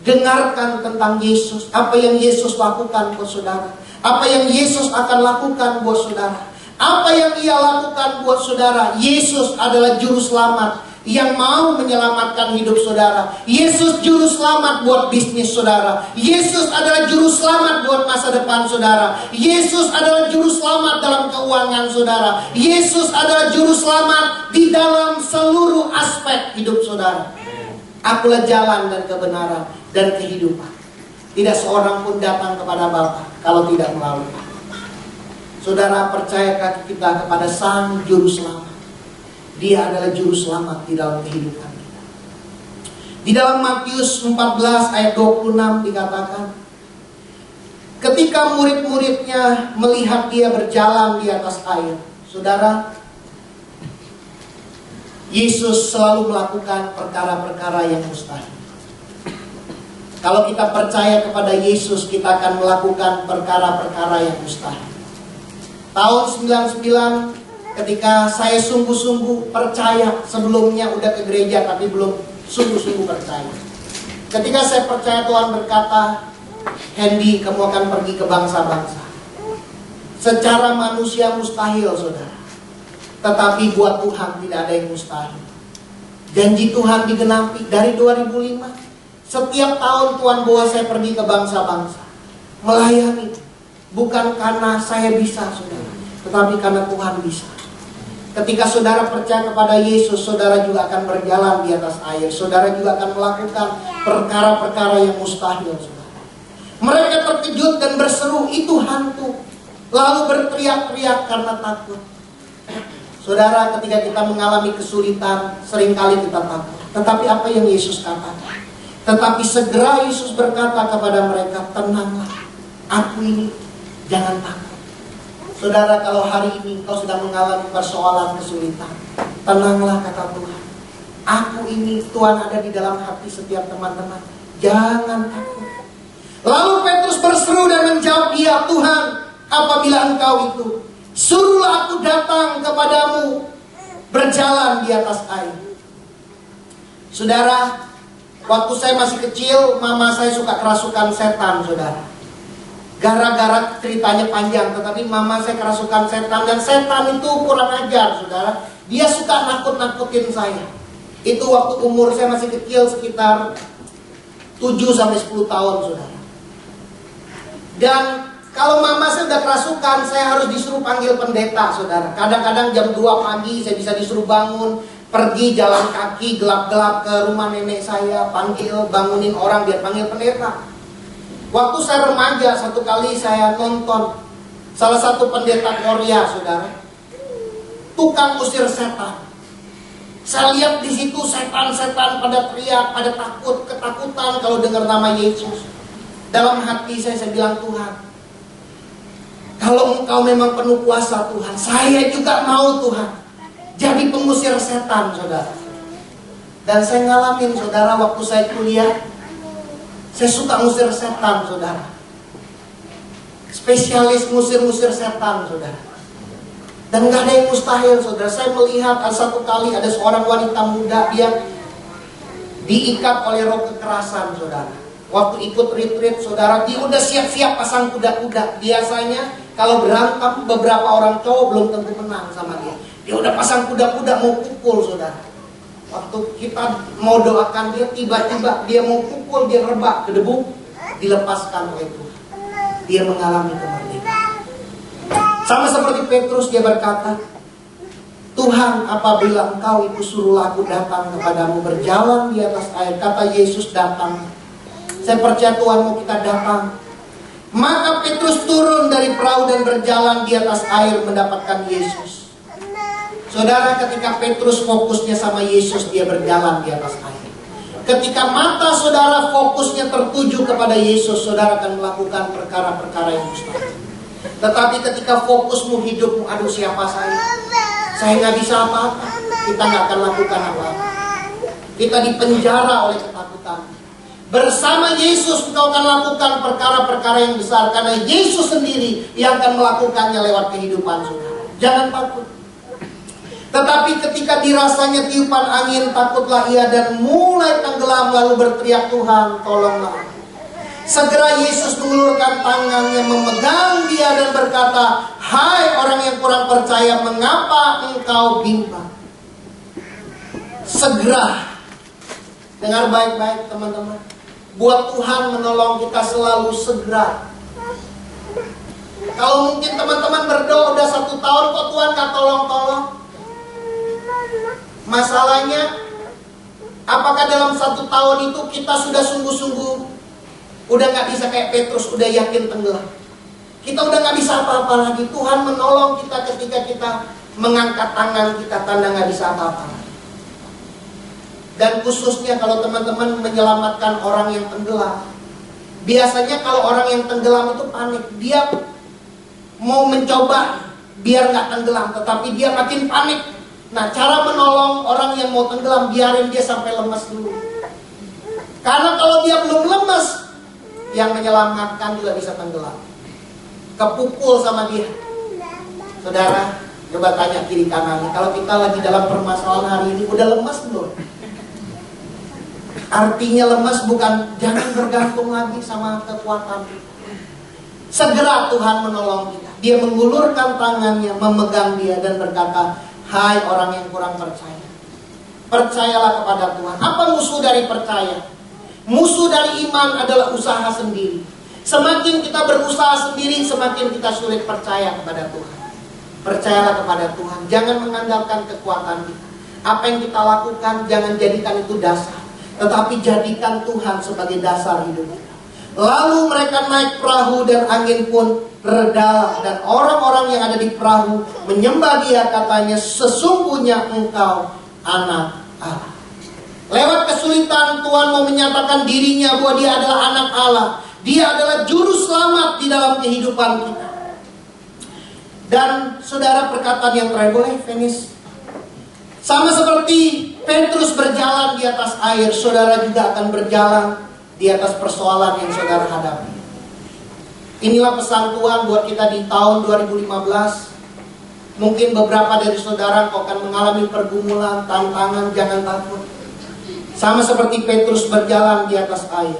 Dengarkan tentang Yesus. Apa yang Yesus lakukan buat saudara. Apa yang Yesus akan lakukan buat saudara. Apa yang Ia lakukan buat saudara. Yesus adalah juru selamat yang mau menyelamatkan hidup saudara. Yesus juru selamat buat bisnis saudara. Yesus adalah juru selamat buat masa depan saudara. Yesus adalah juru selamat dalam keuangan saudara. Yesus adalah juru selamat di dalam seluruh aspek hidup saudara. Akulah jalan dan kebenaran dan kehidupan. Tidak seorang pun datang kepada Bapa kalau tidak melalui Aku. Saudara, percayakah kita kepada Sang Juru Selamat? Dia adalah Juru Selamat di dalam kehidupan kita. Di dalam Matius 14 ayat 26 dikatakan, ketika murid-muridnya melihat dia berjalan di atas air, saudara, Yesus selalu melakukan perkara-perkara yang mustahil. Kalau kita percaya kepada Yesus, kita akan melakukan perkara-perkara yang mustahil. Tahun 99, ketika saya sungguh-sungguh percaya, sebelumnya udah ke gereja tapi belum sungguh-sungguh percaya. Ketika saya percaya, Tuhan berkata, Hendy, kamu akan pergi ke bangsa-bangsa. Secara manusia mustahil, saudara. Tetapi buat Tuhan tidak ada yang mustahil. Janji Tuhan digenapi dari 2005. Setiap tahun Tuhan bawa saya pergi ke bangsa-bangsa, melayani. Bukan karena saya bisa, saudara, tetapi karena Tuhan bisa. Ketika saudara percaya kepada Yesus, saudara juga akan berjalan di atas air. Saudara juga akan melakukan perkara-perkara yang mustahil, saudara. Mereka terkejut dan berseru, itu hantu. Lalu berteriak-teriak karena takut. Saudara, ketika kita mengalami kesulitan, seringkali kita takut. Tetapi apa yang Yesus katakan? Tetapi segera Yesus berkata kepada mereka, tenanglah, Aku ini, jangan takut. Saudara, kalau hari ini kau sedang mengalami persoalan kesulitan, tenanglah, kata Tuhan. Aku ini, Tuhan ada di dalam hati setiap teman-teman. Jangan takut. Lalu Petrus berseru dan menjawab dia, Tuhan, apabila Engkau itu, suruhlah aku datang kepadamu berjalan di atas air. Saudara, waktu saya masih kecil, mama saya suka kerasukan setan, saudara. Gara-gara ceritanya panjang, tetapi mama saya kerasukan setan. Dan setan itu kurang ajar, saudara. Dia suka nakut-nakutin saya. Itu waktu umur saya masih kecil, sekitar 7-10 tahun, saudara. Dan kalau mama saya udah kerasukan, saya harus disuruh panggil pendeta, saudara. Kadang-kadang jam 2 pagi saya bisa disuruh bangun, pergi jalan kaki gelap-gelap ke rumah nenek saya, bangunin orang biar panggil pendeta. Waktu saya remaja, satu kali saya nonton salah satu pendeta Korea, saudara, tukang usir setan. Saya lihat di situ setan-setan pada teriak, pada takut, ketakutan kalau dengar nama Yesus. Dalam hati saya bilang, Tuhan, kalau Engkau memang penuh kuasa, Tuhan, saya juga mau, Tuhan, jadi pengusir setan, saudara. Dan saya ngalamin, saudara, waktu saya kuliah, saya suka ngusir setan, saudara. Spesialis ngusir-ngusir setan, saudara. Dan nggak ada yang mustahil, saudara. Saya melihat ada satu kali ada seorang wanita muda, dia diikat oleh roh kekerasan, saudara. Waktu ikut retreat, saudara, dia udah siap-siap pasang kuda-kuda. Biasanya kalau berantem, beberapa orang cowok belum tentu menang sama dia. Dia udah pasang kuda-kuda mau pukul, saudara. Waktu kita mau doakan dia, tiba-tiba dia mau pukul, dia rebak ke debu, dilepaskan oleh Tuhan. Dia mengalami kemerdekaan. Sama seperti Petrus, dia berkata, Tuhan, apabila Engkau itu suruhlah aku datang kepadamu berjalan di atas air. Kata Yesus, datang. Saya percaya Tuhan mau kita datang. Maka Petrus turun dari perahu dan berjalan di atas air mendapatkan Yesus. Saudara, ketika Petrus fokusnya sama Yesus, dia berjalan di atas air. Ketika mata saudara fokusnya tertuju kepada Yesus, saudara akan melakukan perkara-perkara yang mustahil. Tetapi ketika fokusmu, hidupmu, aduh siapa saya nggak bisa apa-apa, kita nggak akan lakukan apa-apa. Kita dipenjara oleh ketakutan. Bersama Yesus engkau akan lakukan perkara-perkara yang besar, karena Yesus sendiri yang akan melakukannya lewat kehidupan saudara. Jangan takut. Tetapi ketika dirasanya tiupan angin, takutlah ia dan mulai tenggelam, lalu berteriak, Tuhan tolonglah. Segera Yesus mengulurkan tangannya, memegang dia dan berkata, hai orang yang kurang percaya, mengapa engkau bimbang? Segera. Dengar baik-baik teman-teman. Buat Tuhan menolong kita selalu segera. Kalau mungkin teman-teman berdoa udah 1 tahun kok Tuhan gak tolong-tolong. Masalahnya, apakah dalam 1 tahun itu kita sudah sungguh-sungguh udah gak bisa kayak Petrus, udah yakin tenggelam. Kita udah gak bisa apa-apa lagi. Tuhan menolong kita ketika kita mengangkat tangan kita, tanda gak bisa apa-apa lagi. Dan khususnya kalau teman-teman menyelamatkan orang yang tenggelam. Biasanya kalau orang yang tenggelam itu panik. Dia mau mencoba biar gak tenggelam, tetapi dia makin panik. Nah, cara menolong orang yang mau tenggelam, biarin dia sampai lemas dulu. Karena kalau dia belum lemas, yang menyelamatkan juga bisa tenggelam. Kepukul sama dia. Saudara, coba tanya kiri kanannya, kalau kita lagi dalam permasalahan hari ini, udah lemas belum? Artinya lemas bukan jangan bergantung lagi sama kekuatan kita. Segera Tuhan menolong kita. Dia mengulurkan tangannya, memegang dia dan berkata, hai orang yang kurang percaya, percayalah kepada Tuhan. Apa musuh dari percaya? Musuh dari iman adalah usaha sendiri. Semakin kita berusaha sendiri, semakin kita sulit percaya kepada Tuhan. Percayalah kepada Tuhan. Jangan mengandalkan kekuatan kita. Apa yang kita lakukan, jangan jadikan itu dasar, tetapi jadikan Tuhan sebagai dasar hidup kita. Lalu mereka naik perahu dan angin pun reda. Dan orang-orang yang ada di perahu menyembah dia, katanya, sesungguhnya engkau anak Allah. Lewat kesulitan, Tuhan mau menyatakan dirinya bahwa dia adalah anak Allah. Dia adalah juru selamat di dalam kehidupan kita. Dan saudara, perkataan yang terakhir, boleh finish? Sama seperti Petrus berjalan di atas air, saudara juga akan berjalan di atas persoalan yang saudara hadapi. Inilah pesan Tuhan buat kita di tahun 2015. Mungkin beberapa dari saudara kau akan mengalami pergumulan, tantangan, jangan takut. Sama seperti Petrus berjalan di atas air,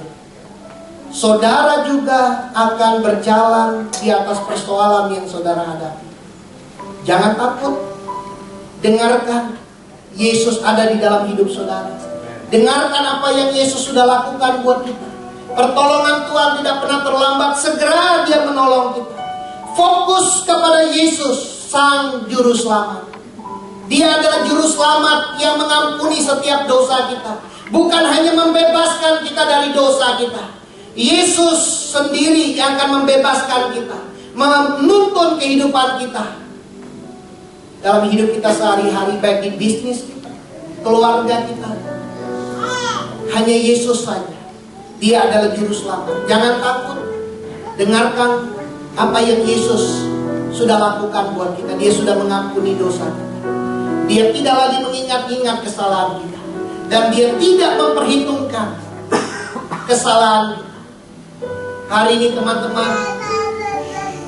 saudara juga akan berjalan di atas persoalan yang saudara hadapi. Jangan takut. Dengarkan, Yesus ada di dalam hidup saudara. Dengarkan apa yang Yesus sudah lakukan buat kita. Pertolongan Tuhan tidak pernah terlambat. Segera dia menolong kita. Fokus kepada Yesus, Sang Juru Selamat. Dia adalah Juru Selamat yang mengampuni setiap dosa kita. Bukan hanya membebaskan kita dari dosa kita. Yesus sendiri yang akan membebaskan kita, menuntun kehidupan kita dalam hidup kita sehari-hari, baik di bisnis kita, keluarga kita. Hanya Yesus saja. Dia adalah Juru Selamat. Jangan takut. Dengarkan apa yang Yesus sudah lakukan buat kita. Dia sudah mengampuni dosa kita. Dia tidak lagi mengingat-ingat kesalahan kita. Dan dia tidak memperhitungkan kesalahan kita. Hari ini teman-teman,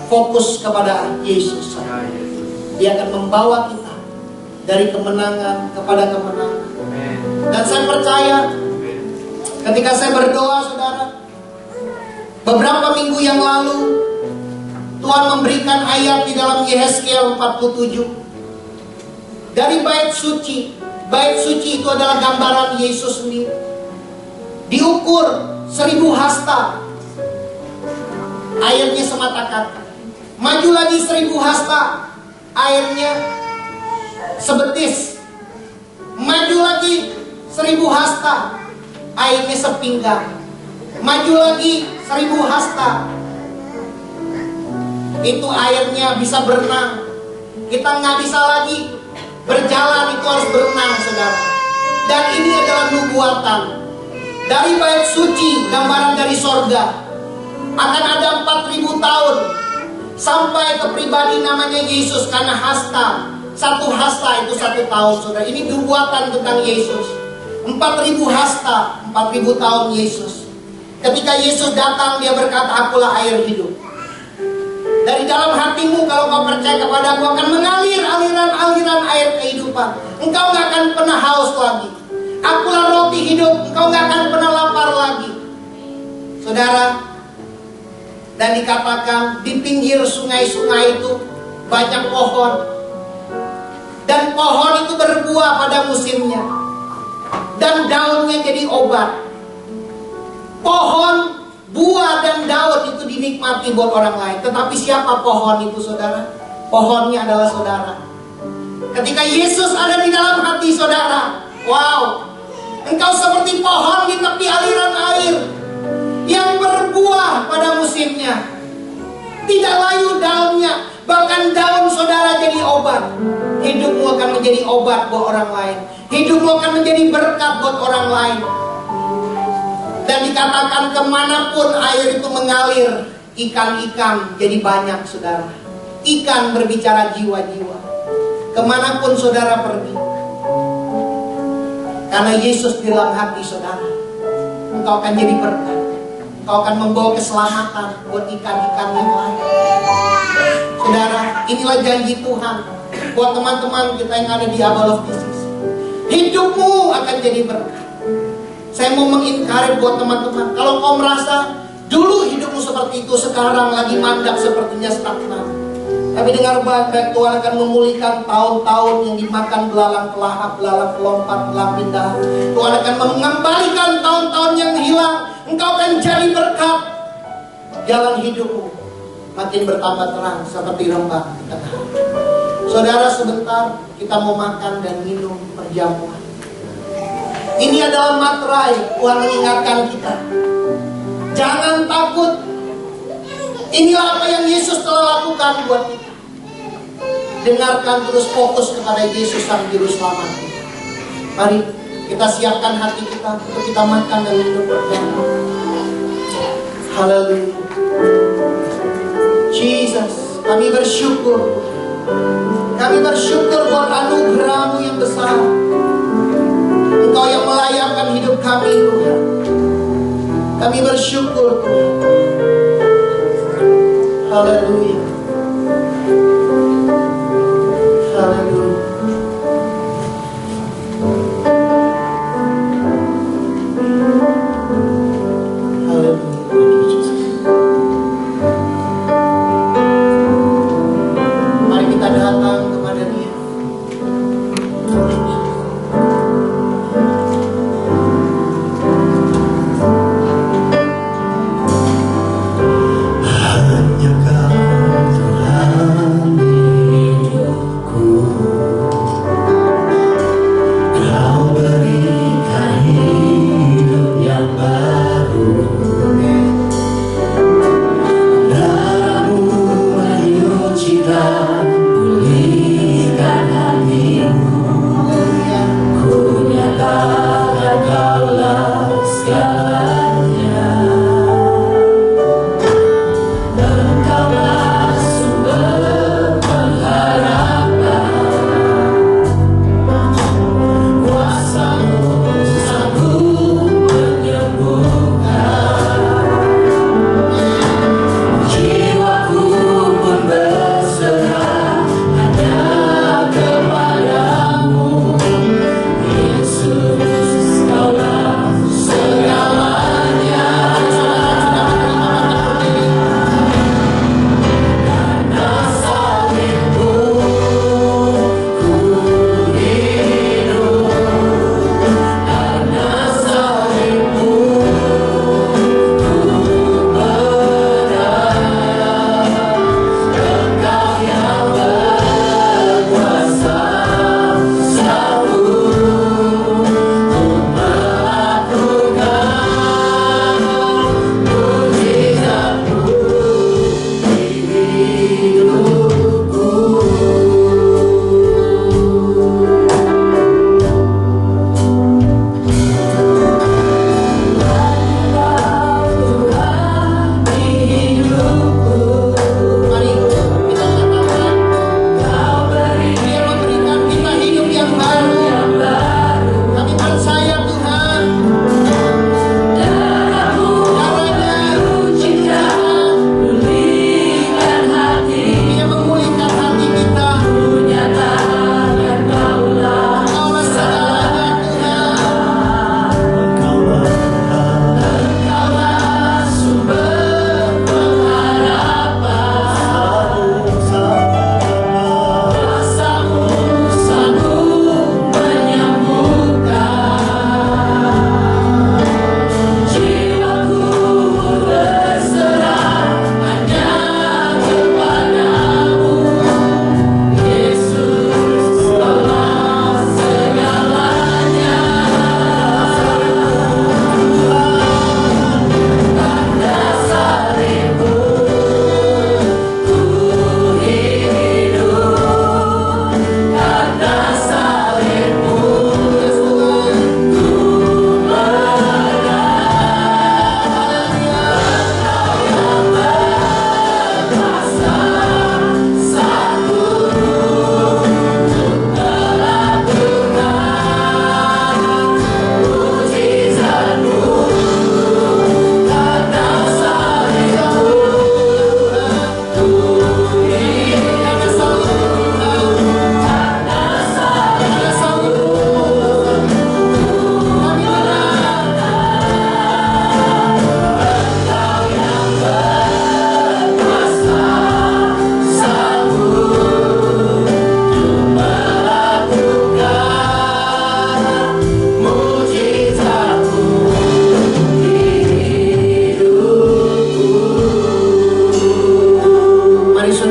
fokus kepada Yesus. Dia akan membawa kita dari kemenangan kepada kemenangan. Dan saya percaya ketika saya berdoa, saudara, beberapa minggu yang lalu Tuhan memberikan ayat di dalam Yehezkiel 47 dari bait suci. Bait suci itu adalah gambaran Yesus sendiri. Diukur 1000 hasta, airnya semata kata. Maju lagi 1000 hasta, airnya sebetis. Maju lagi 1000 hasta, airnya sepinggang. Maju lagi 1000 hasta, itu airnya bisa berenang. Kita nggak bisa lagi berjalan, itu harus berenang, saudara. Dan ini adalah nubuatan dari bait suci, gambaran dari sorga. Akan ada 4000 tahun sampai ke pribadi namanya Yesus, karena hasta, 1 hasta itu 1 tahun, saudara. Ini nubuatan tentang Yesus. 4000 hasta, 4000 tahun Yesus. Ketika Yesus datang, dia berkata, "Akulah air hidup." Dari dalam hatimu, kalau kau percaya kepada Aku, akan mengalir aliran-aliran air kehidupan. Engkau gak akan pernah haus lagi. Akulah roti hidup, engkau gak akan pernah lapar lagi, saudara. Dan dikatakan di pinggir sungai-sungai itu banyak pohon, dan pohon itu berbuah pada musimnya, dan daunnya jadi obat. Pohon, buah dan daun itu dinikmati buat orang lain. Tetapi siapa pohon itu, saudara? Pohonnya adalah saudara. Ketika Yesus ada di dalam hati saudara, wow, engkau seperti pohon di tepi aliran air yang berbuah pada musimnya. Tidak layu daunnya, bahkan daun saudara jadi obat. Hidupmu akan menjadi obat buat orang lain. Hidupmu akan menjadi berkat buat orang lain. Dan dikatakan kemanapun air itu mengalir, ikan-ikan jadi banyak, saudara. Ikan berbicara jiwa-jiwa. Kemanapun saudara pergi, karena Yesus di dalam hati saudara, engkau akan jadi berkat. Engkau akan membawa keselamatan buat ikan-ikan yang lain. Saudara, inilah janji Tuhan buat teman-teman kita yang ada di Abal of Disease. Hidupmu akan jadi berkat. Saya mau mengingkari buat teman-teman, kalau kau merasa dulu hidupmu seperti itu, sekarang lagi mandak, sepertinya stagnan. Tapi dengar baik-baik, Tuhan akan memulihkan tahun-tahun yang dimakan belalang pelahap, belalang pelompat, belalang pindah. Tuhan akan mengembalikan tahun-tahun yang hilang. Engkau akan jadi berkat. Jalan hidupmu makin bertambah terang seperti rembang di tengah hari. Saudara, sebentar kita mau makan dan minum perjamuan. Ini adalah materai. Tuhan mengingatkan kita, jangan takut. Inilah apa yang Yesus telah lakukan buat kita. Dengarkan, terus fokus kepada Yesus Sang Juru Selamat kita. Mari kita siapkan hati kita untuk kita makan dan minum perjamuan. Haleluya. Jesus, kami bersyukur. Kami bersyukur buat anugerah-Mu yang besar. Engkau yang melayakkan hidup kami, Tuhan. Kami bersyukur, Tuhan. Haleluya. Haleluya. Haleluya. Mari kita datang kepada Dia. Hanya Kau Tuhan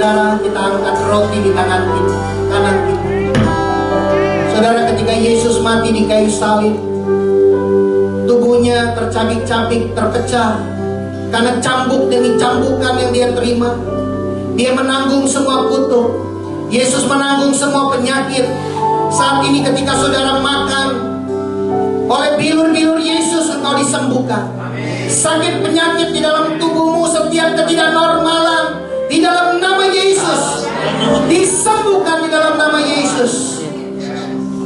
saudara, kita angkat roti di tangan kita, kanan kita. Saudara, ketika Yesus mati di kayu salib, tubuhnya tercabik-cabik, terpecah karena cambuk demi cambukan yang dia terima. Dia menanggung semua kutuk. Yesus menanggung semua penyakit. Saat ini ketika saudara makan, oleh bilur-bilur Yesus engkau disembuhkan. Sakit penyakit di dalam tubuhmu, setiap ketidaknormalan, di dalam nama Yesus disembuhkan di dalam nama Yesus.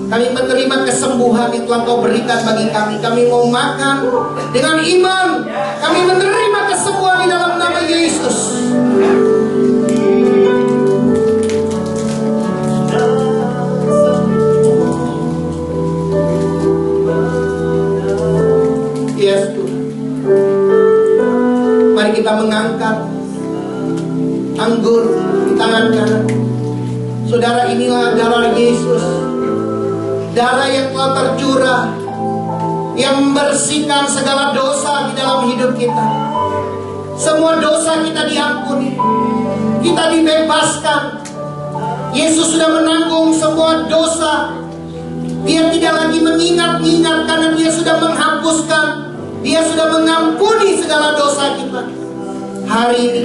Kami menerima kesembuhan yang telah Kau berikan bagi kami. Kami mau makan dengan iman. Kami menerima kesembuhan di dalam nama Yesus. Yes, Tuhan. Mari kita mengangkat anggur di tangan kanan. Saudara, inilah darah Yesus, darah yang telah tercurah, yang membersihkan segala dosa di dalam hidup kita. Semua dosa kita diampuni, kita dibebaskan. Yesus sudah menanggung semua dosa. Dia tidak lagi mengingat-ingat karena Dia sudah menghapuskan. Dia sudah mengampuni segala dosa kita. Hari ini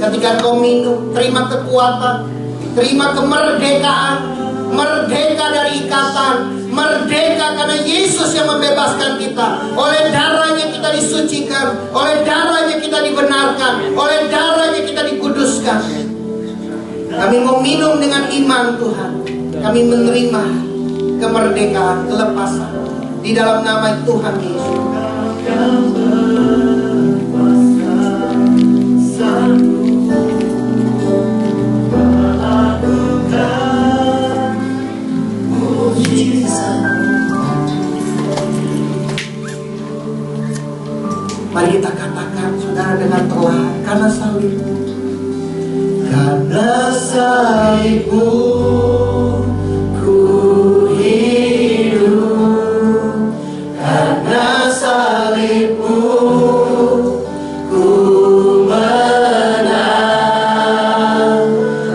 ketika kau minum, terima kekuatan, terima kemerdekaan, merdeka dari ikatan, merdeka karena Yesus yang membebaskan kita. Oleh darahnya kita disucikan, oleh darahnya kita dibenarkan, oleh darahnya kita dikuduskan. Kami mau minum dengan iman, Tuhan. Kami menerima kemerdekaan, kelepasan di dalam nama Tuhan Yesus. Mari kita katakan, saudara, dengan perlahan, karena salib. Karena salibmu ku hidup, karena salibmu ku menang.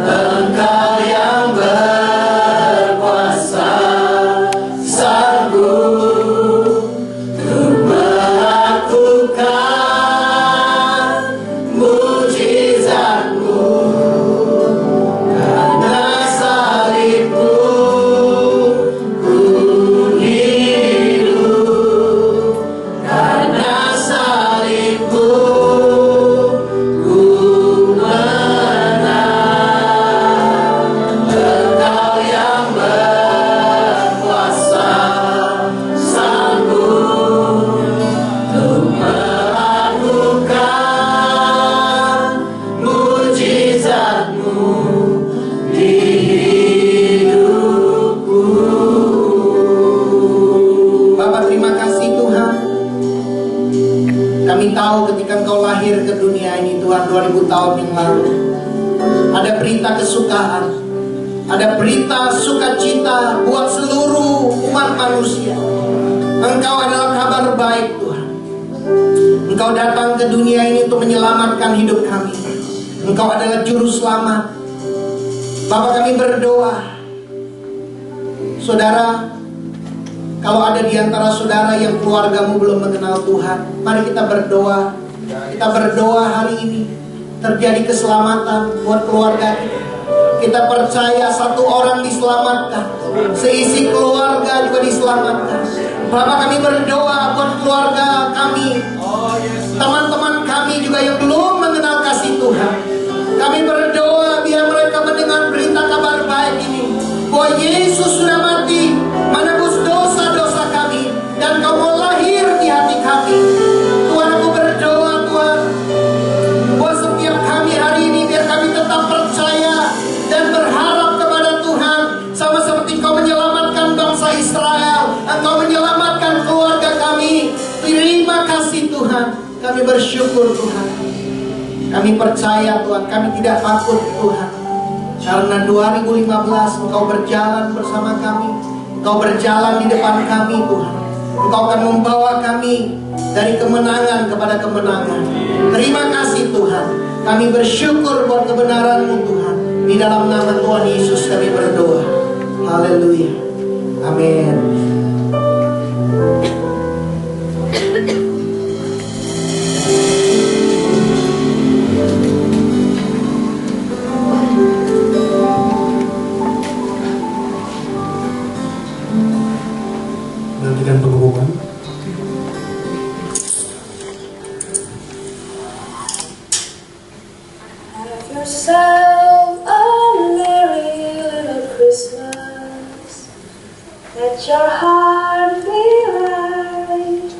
Engkau yang berkuasa, sanggup untuk melakukan mujizatmu. Karena salibmu ku hidup, karena salibmu ku menang. Engkau yang berkuasa, sanggup untuk melakukan mujizatmu di hidupku. Bapa, terima kasih Tuhan. Kami tahu ketika Engkau lahir ke dunia ini, Tuhan, 2000 tahun yang lalu, ada berita kesukaan, ada berita sukacita buat seluruh umat manusia. Engkau adalah kabar baik, Tuhan. Engkau datang ke dunia ini untuk menyelamatkan hidup kami. Engkau adalah juru selamat. Bapak, kami berdoa, saudara, kalau ada di antara saudara yang keluargamu belum mengenal Tuhan, mari kita berdoa. Kita berdoa hari ini terjadi keselamatan buat keluarga kita. Kita percaya satu orang diselamatkan, seisi keluarga juga diselamatkan. Bapak, kami berdoa buat keluarga kami, teman-teman kami juga yang belum mengenal kasih Tuhan. Kami berdoa biar mereka mendengar berita kabar baik ini, bahwa Yesus sudah mati, menebus dosa-dosa kami, dan Kau mau lahir di hati kami. Tuhan, aku berdoa, Tuhan, buat setiap kami hari ini, biar kami tetap percaya dan berharap kepada Tuhan, sama seperti Kau menyelamatkan bangsa Israel, Engkau menyelamatkan keluarga kami. Terima kasih Tuhan. Kami bersyukur Tuhan. Kami percaya Tuhan, kami tidak takut Tuhan. Karena 2015 Engkau berjalan bersama kami, Engkau berjalan di depan kami Tuhan. Engkau akan membawa kami dari kemenangan kepada kemenangan. Terima kasih Tuhan. Kami bersyukur buat kebenaran-Mu Tuhan. Di dalam nama Tuhan Yesus kami berdoa. Haleluya. Amin. Nantikan pengumuman. Have yourself a merry little Christmas. Let your heart be light.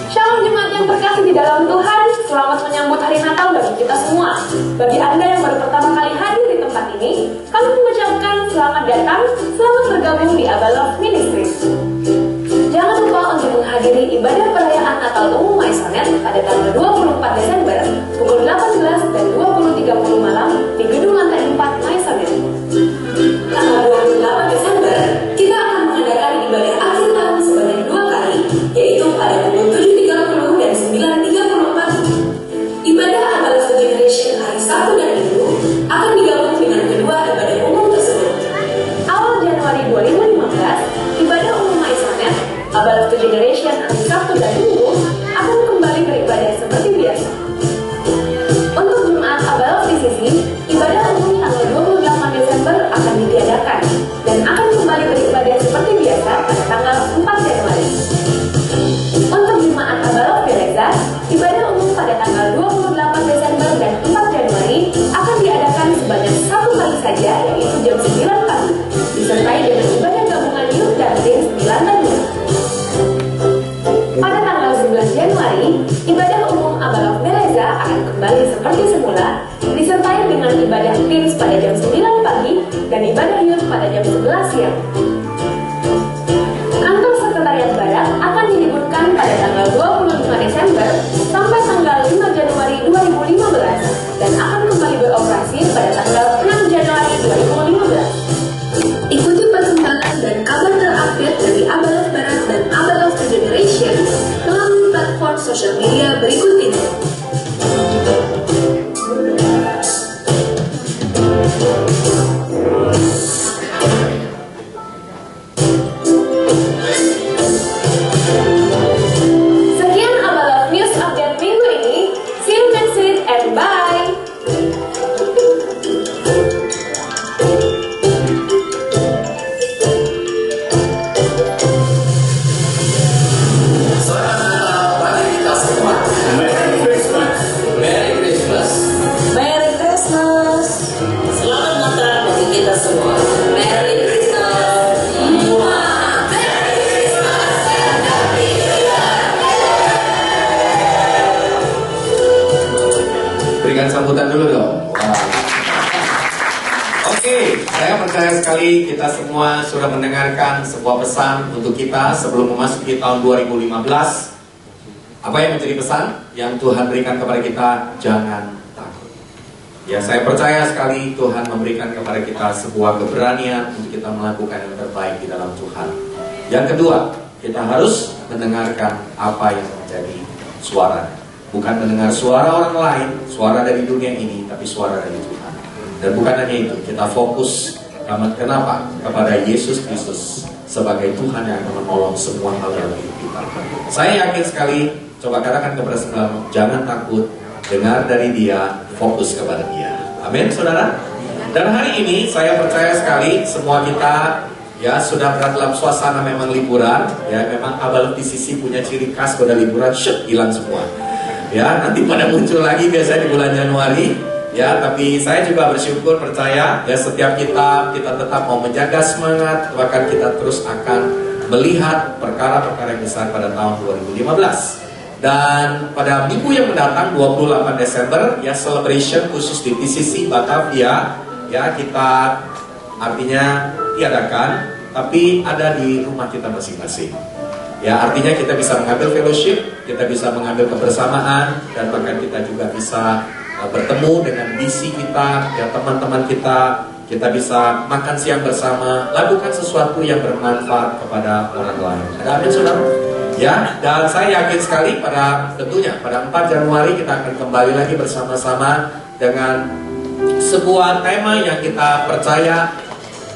Shalom jemaat yang terkasih di dalam Tuhan. Selamat menyambut hari Natal bagi kita semua. Bagi Anda yang baru pertama kali hadir di tempat ini, kami mengucapkan selamat datang, selamat bergabung di Abba Love Ministries. Jangan lupa untuk menghadiri ibadah perayaan Natal Umum Maisonet pada tanggal 24 Desember pukul 18 dan 20.30 malam di gedung lantai 4 Maisonet. Tanggal 28 Desember, kita akan mengadakan ibadah akhir tahun sebanyak 2 kali, yaitu pada pukul 7.30 dan 9.30 pagi. Ibadah Abba Love Generation hari Sabtu dan Minggu akan digabung dengan kedua ibadah umum tersebut. Awal Januari 2015, ibadah umum Maisonet Abba Love Generation hari Sabtu dan Minggu akan kembali beribadah seperti biasa. Untuk jemaat Abba Love DCC, ibadah umum tanggal 28 Desember akan ditiadakan dan akan kembali beribadah seperti biasa pada tanggal 4 Januari. Untuk jemaat Abba Love Gereza, ibadah umum pada tanggal 28 Desember dan 4 Januari akan diadakan sebanyak 1 kali saja, yaitu jam 9 pagi, disertai dengan ibadah gabungan youth dan tim 9 dan 2. Pada tanggal 9 Januari, ibadah umum Abba Love Gereza akan kembali seperti semula, disertai dengan ibadah teens pada jam 9 pagi dan ibadah youth pada jam 11 siang. Kantor Sekretariat Barat akan diliburkan pada tanggal 25 Desember sampai tanggal 5 Januari 2015 dan akan kembali beroperasi pada tanggal 6 Januari 2015. Ikuti perkembangan dan kabar terupdate dari Abba Love Barat dan Abba Love Generation melalui platform sosial media berikut ini. Sekian Abba Love News Update minggu ini. See you next week and bye. Selamat Natal bagi kita semua. Merry Christmas. Merry Christmas. Merry Christmas. Selamat Natal bagi kita semua. Merry Christmas. Merry Christmas and Happy New Year. Berikan sambutan dulu dong. Oke, saya percaya sekali kita semua sudah mendengarkan sebuah pesan untuk kita sebelum memasuki tahun 2015. Apa yang menjadi pesan yang Tuhan berikan kepada kita? Jangan takut. Ya, saya percaya sekali Tuhan memberikan kepada kita sebuah keberanian untuk kita melakukan yang terbaik di dalam Tuhan. Yang kedua, kita harus mendengarkan apa yang menjadi suara. Bukan mendengar suara orang lain, suara dari dunia ini, tapi suara dari Tuhan. Dan bukan hanya itu, kita fokus kenapa? Kepada Yesus Kristus sebagai Tuhan yang akan menolong semua hal dalam hidup kita. Saya yakin sekali, coba katakan kepada saudara, jangan takut, dengar dari Dia, fokus kepada Dia. Amin, saudara. Dan hari ini saya percaya sekali semua kita ya sudah berada dalam suasana memang liburan. Ya, memang Abba Love DCC punya ciri khas pada liburan, hilang semua. Ya, nanti pada muncul lagi biasanya di bulan Januari. Ya, tapi saya juga bersyukur, percaya ya setiap kita tetap mau menjaga semangat, bahkan kita terus akan melihat perkara-perkara yang besar pada tahun 2015. Dan pada minggu yang mendatang 28 Desember ya celebration khusus di TCC Batavia ya kita artinya tiadakan, tapi ada di rumah kita masing-masing. Ya, artinya kita bisa mengambil fellowship, kita bisa mengambil kebersamaan, dan bahkan kita juga bisa bertemu dengan BC kita, ya teman-teman kita bisa makan siang bersama, lakukan sesuatu yang bermanfaat kepada orang lain. Ada amin, saudara? Ya, dan saya yakin sekali tentunya pada 4 Januari kita akan kembali lagi bersama-sama dengan sebuah tema yang kita percaya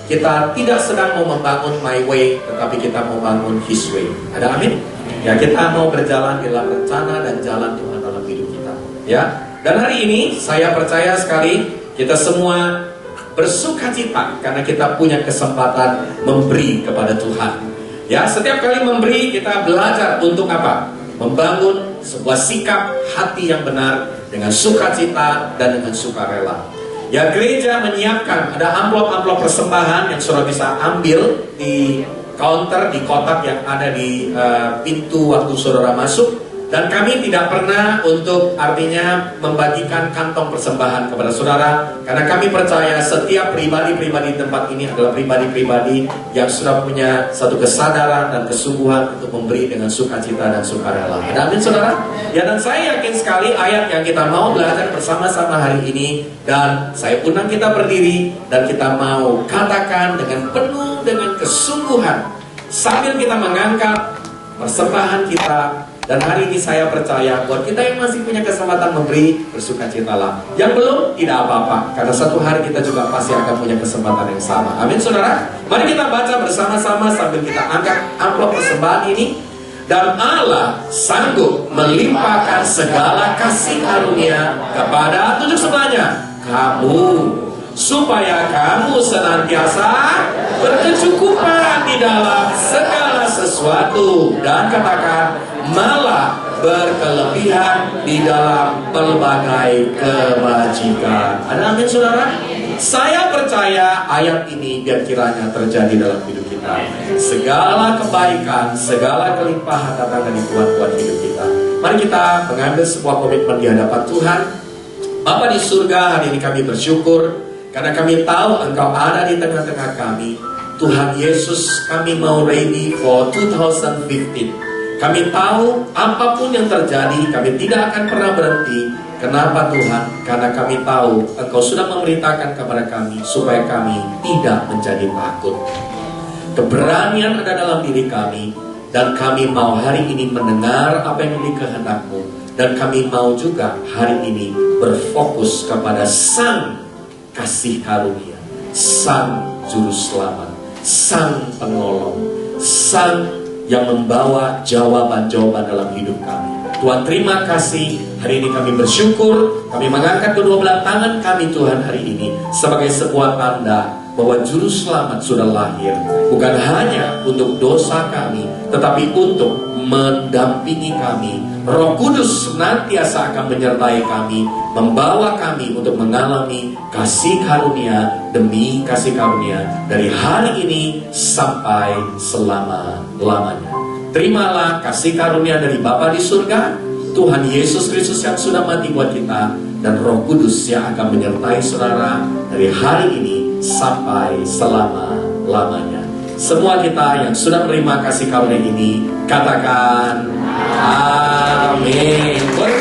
kita tidak sedang mau membangun my way, tetapi kita mau bangun his way. Ada amin? Ya, kita mau berjalan dalam rencana dan jalan Tuhan dalam hidup kita. Ya, dan hari ini saya percaya sekali kita semua bersukacita karena kita punya kesempatan memberi kepada Tuhan. Ya, setiap kali memberi kita belajar untuk apa? Membangun sebuah sikap hati yang benar dengan sukacita dan dengan sukarela. Ya, gereja menyiapkan ada amplop-amplop persembahan yang saudara bisa ambil di counter, di kotak yang ada di pintu waktu saudara masuk. Dan kami tidak pernah untuk artinya membagikan kantong persembahan kepada saudara, karena kami percaya setiap pribadi-pribadi di tempat ini adalah pribadi-pribadi yang sudah punya satu kesadaran dan kesungguhan untuk memberi dengan sukacita dan sukarela. Ada amin saudara? Ya, dan saya yakin sekali ayat yang kita mau belajar bersama-sama hari ini, dan saya undang kita berdiri dan kita mau katakan dengan penuh dengan kesungguhan sambil kita mengangkat persembahan kita. Dan hari ini saya percaya buat kita yang masih punya kesempatan memberi, bersukacitalah. Yang belum, tidak apa-apa, karena satu hari kita juga pasti akan punya kesempatan yang sama. Amin saudara? Mari kita baca bersama-sama sambil kita angkat amplop persembahan ini. Dan Allah sanggup melimpahkan segala kasih karunia kepada, tunjuk sebelahnya, kamu, supaya kamu senantiasa berkecukupan di dalam segala sesuatu, dan katakan malah berkelebihan di dalam pelbagai kebajikan. Ada amin saudara? Saya percaya ayat ini biar kiranya terjadi dalam hidup kita. Segala kebaikan, segala kelimpahan datang dari Tuhan buat hidup kita. Mari kita mengambil sebuah komitmen di hadapan Tuhan. Bapa di surga, hari ini kami bersyukur karena kami tahu Engkau ada di tengah-tengah kami. Tuhan Yesus, kami mau ready for 2015. Kami tahu apapun yang terjadi, kami tidak akan pernah berhenti. Kenapa Tuhan? Karena kami tahu Engkau sudah memerintahkan kepada kami supaya kami tidak menjadi takut. Keberanian ada dalam diri kami, dan kami mau hari ini mendengar apa yang menjadi kehendak-Mu. Dan kami mau juga hari ini berfokus kepada Sang Kasih Karunia, Sang Juru Selamat, Sang Penolong, Sang yang membawa jawaban-jawaban dalam hidup kami. Tuhan, terima kasih. Hari ini kami bersyukur. Kami mengangkat kedua belah tangan kami Tuhan hari ini sebagai sebuah tanda bahwa Juru Selamat sudah lahir. Bukan hanya untuk dosa kami, tetapi untuk mendampingi kami. Roh Kudus senantiasa akan menyertai kami, membawa kami untuk mengalami kasih karunia demi kasih karunia dari hari ini sampai selama-lamanya. Terimalah kasih karunia dari Bapa di surga, Tuhan Yesus Kristus yang sudah mati buat kita, dan Roh Kudus yang akan menyertai saudara dari hari ini sampai selama-lamanya. Semua kita yang sudah menerima kasih karunia ini, katakan amin.